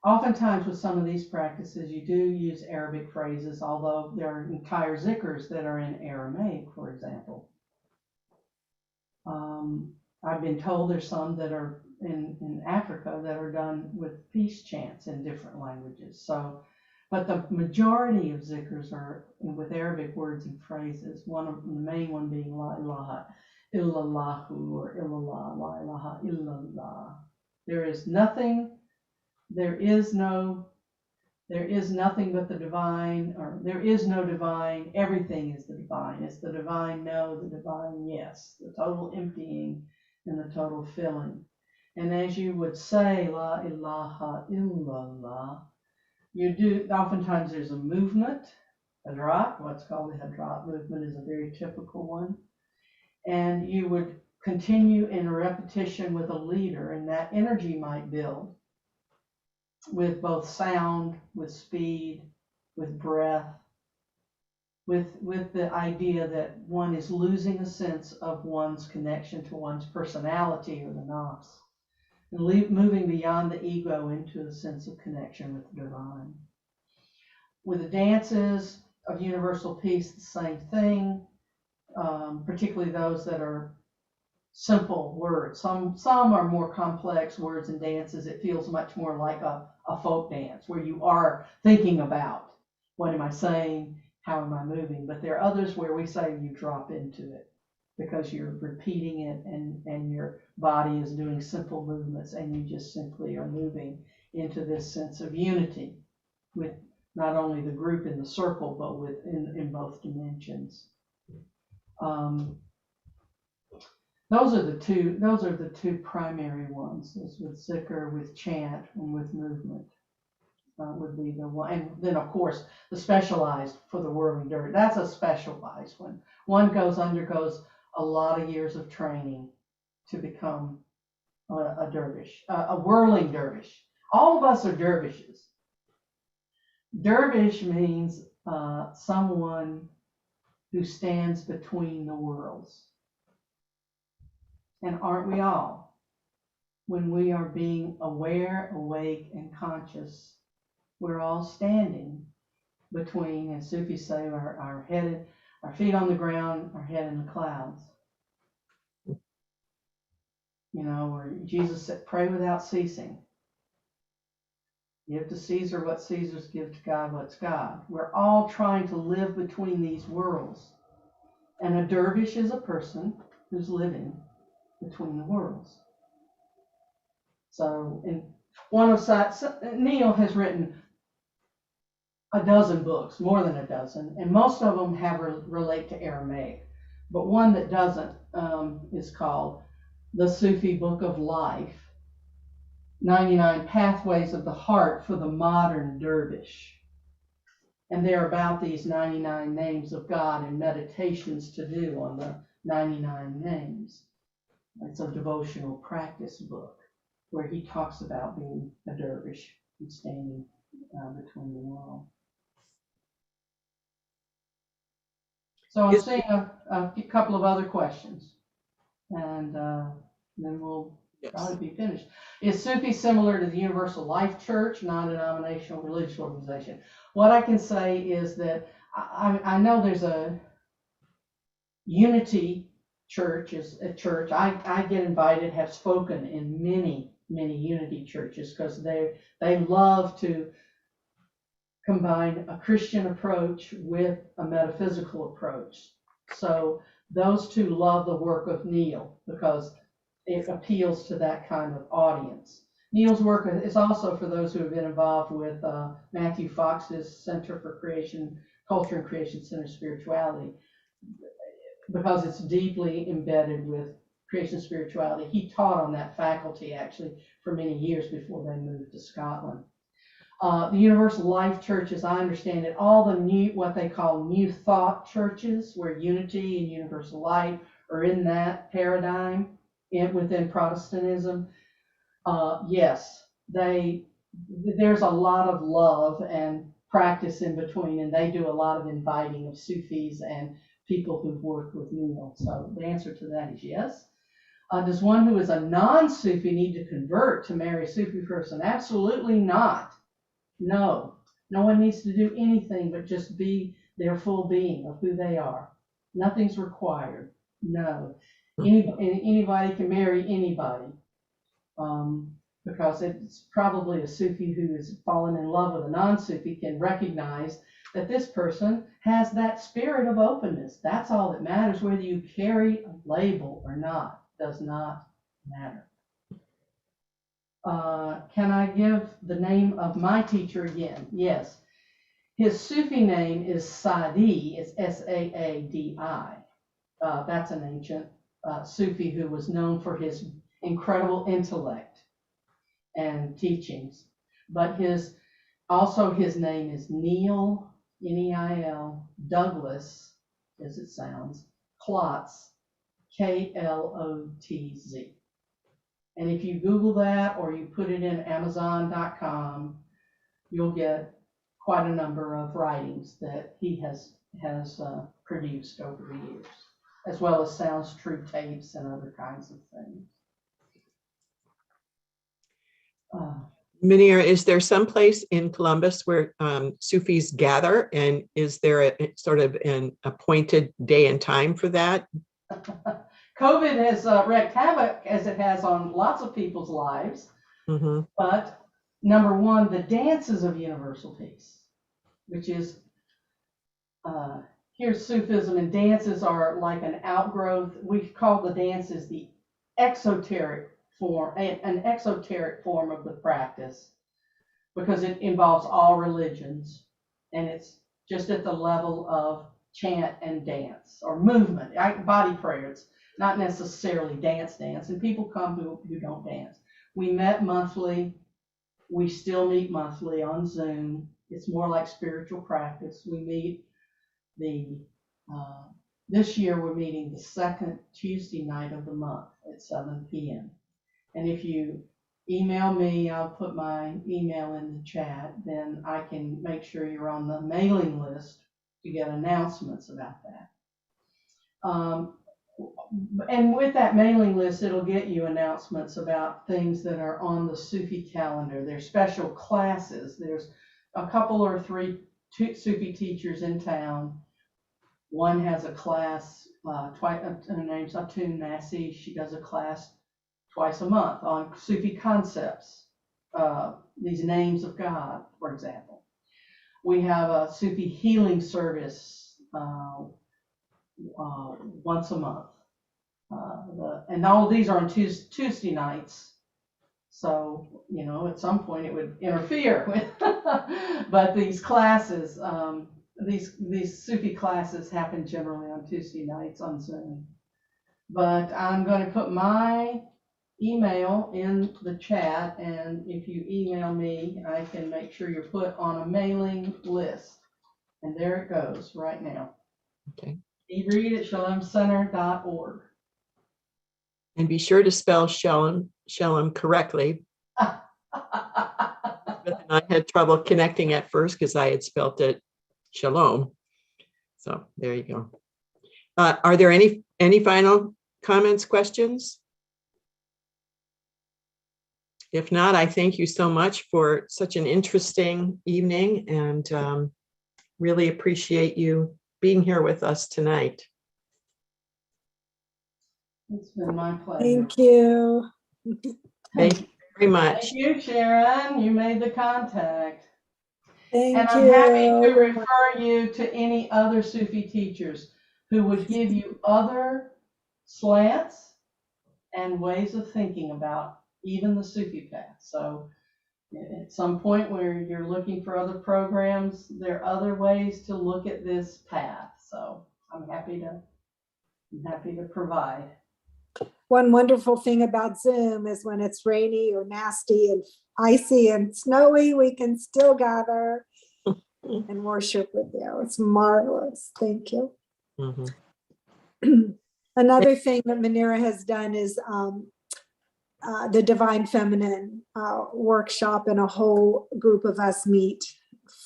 oftentimes with some of these practices, you do use Arabic phrases, although there are entire zikrs that are in Aramaic, for example. I've been told there's some that are in Africa that are done with peace chants in different languages. So But the majority of zikrs are with Arabic words and phrases, one of the main one being La ilaha illallahu, or illallah, La ilaha illallah. There is nothing, there is nothing but the divine, or there is no divine, everything is the divine. It's the divine no, the divine yes, the total emptying and the total filling. And as you would say, La ilaha illallah, you do, oftentimes there's a movement, hadrat, what's called the hadrat movement is a very typical one. And you would continue in repetition with a leader, and that energy might build with both sound, with speed, with breath, with the idea that one is losing a sense of one's connection to one's personality or the nafs, and moving beyond the ego into a sense of connection with the divine. With the dances of universal peace, the same thing, particularly those that are simple words. Some are more complex words and dances. It feels much more like a folk dance where you are thinking about, what am I saying? How am I moving? But there are others where we say you drop into it because you're repeating it, and your body is doing simple movements, and you just simply are moving into this sense of unity with not only the group in the circle, but in both dimensions. Those are the two primary ones, is with zikr, with chant, and with movement. Would be the one, and then of course the specialized for the whirling dervish. That's a specialized one. One undergoes a lot of years of training to become a dervish, a whirling dervish. All of us are dervishes. Dervish means someone who stands between the worlds. And aren't we all? When we are being aware, awake, and conscious, we're all standing between, as Sufis say, our feet on the ground, our head in the clouds. You know, where Jesus said, pray without ceasing. Give to Caesar what Caesar's, give to God what's God. We're all trying to live between these worlds. And a dervish is a person who's living between the worlds. So, Neil has written a dozen books, more than a dozen, and most of them relate to Aramaic. But one that doesn't is called The Sufi Book of Life, 99 Pathways of the Heart for the Modern Dervish. And they're about these 99 names of God and meditations to do on the 99 names. It's a devotional practice book where he talks about being a dervish and standing between the world. So I'm seeing a couple of other questions, and then we'll probably be finished. Is Sufi similar to the Universal Life Church, non-denominational religious organization? What I can say is that I know there's a Unity Church, is a church. I get invited, have spoken in many Unity churches, because they love to combine a Christian approach with a metaphysical approach. So those two love the work of Neil because it appeals to that kind of audience. Neil's work is also for those who have been involved with Matthew Fox's Center for Creation, Culture and Creation Center Spirituality, because it's deeply embedded with creation spirituality. He taught on that faculty actually for many years before they moved to Scotland. The Universal Life Church, as I understand it, all the what they call New Thought churches, where unity and universal life are in that paradigm within Protestantism. Yes, there's a lot of love and practice in between, and they do a lot of inviting of Sufis and people who've worked with Neil. So the answer to that is yes. Does one who is a non-Sufi need to convert to marry a Sufi person? Absolutely not. No one needs to do anything but just be their full being of who they are. Nothing's required. No. Anybody can marry anybody. because it's probably a Sufi who has fallen in love with a non-Sufi can recognize that this person has that spirit of openness. That's all that matters. Whether you carry a label or not does not matter. Can I give the name of my teacher again? Yes. His Sufi name is Saadi. It's Saadi. That's an ancient Sufi who was known for his incredible intellect and teachings. But his name is Neil, Neil Douglas, as it sounds, Klotz, Klotz. And if you Google that or you put it in Amazon.com, you'll get quite a number of writings that he has produced over the years, as well as Sounds True tapes and other kinds of things. Munira, is there some place in Columbus where Sufis gather, and is there a sort of an appointed day and time for that? COVID has wreaked havoc, as it has on lots of people's lives. Mm-hmm. But number one, the dances of universal peace, which is here's Sufism, and dances are like an outgrowth. We call the dances the exoteric form, an exoteric form of the practice, because it involves all religions, and it's just at the level of chant and dance or movement, body prayer. It's not necessarily dance, and people come who don't dance. We met monthly. We still meet monthly on Zoom. It's more like spiritual practice. We meet this year we're meeting the second Tuesday night of the month at 7 p.m. And if you email me, I'll put my email in the chat, then I can make sure you're on the mailing list to get announcements about that. And with that mailing list, it'll get you announcements about things that are on the Sufi calendar. There's special classes. There's a couple or three Sufi teachers in town. One has a class, her name's Atun Nasi. She does a class twice a month on Sufi concepts, these names of God, for example. We have a Sufi healing service once a month. And all of these are on Tuesday nights. So, at some point it would interfere with, but these classes, these Sufi classes happen generally on Tuesday nights on Zoom. But I'm going to put my email in the chat, and if you email me, I can make sure you're put on a mailing list. And there it goes right now. Okay. eRead@shalomcenter.org. And be sure to spell Shalom correctly. I had trouble connecting at first because I had spelt it Shalom. So there you go. Are there any final comments, questions? If not, I thank you so much for such an interesting evening, and really appreciate you being here with us tonight. It's been my pleasure. Thank you. Thank you very much. Thank you, Sharon. You made the contact. Thank And I'm happy to refer you to any other Sufi teachers who would give you other slants and ways of thinking about even the Sufi path. So at some point where you're looking for other programs, there are other ways to look at this path. So I'm happy to provide. One wonderful thing about Zoom is when it's rainy or nasty and icy and snowy, we can still gather and worship with you. It's marvelous. Thank you. Mm-hmm. Another thing that Munira has done is the Divine Feminine workshop, and a whole group of us meet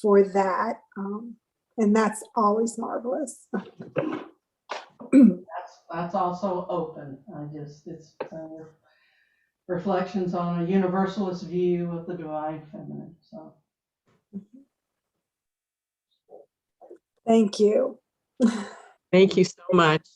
for that. And that's always marvelous. That's also open. It's reflections on a universalist view of the Divine Feminine. So thank you. Thank you so much.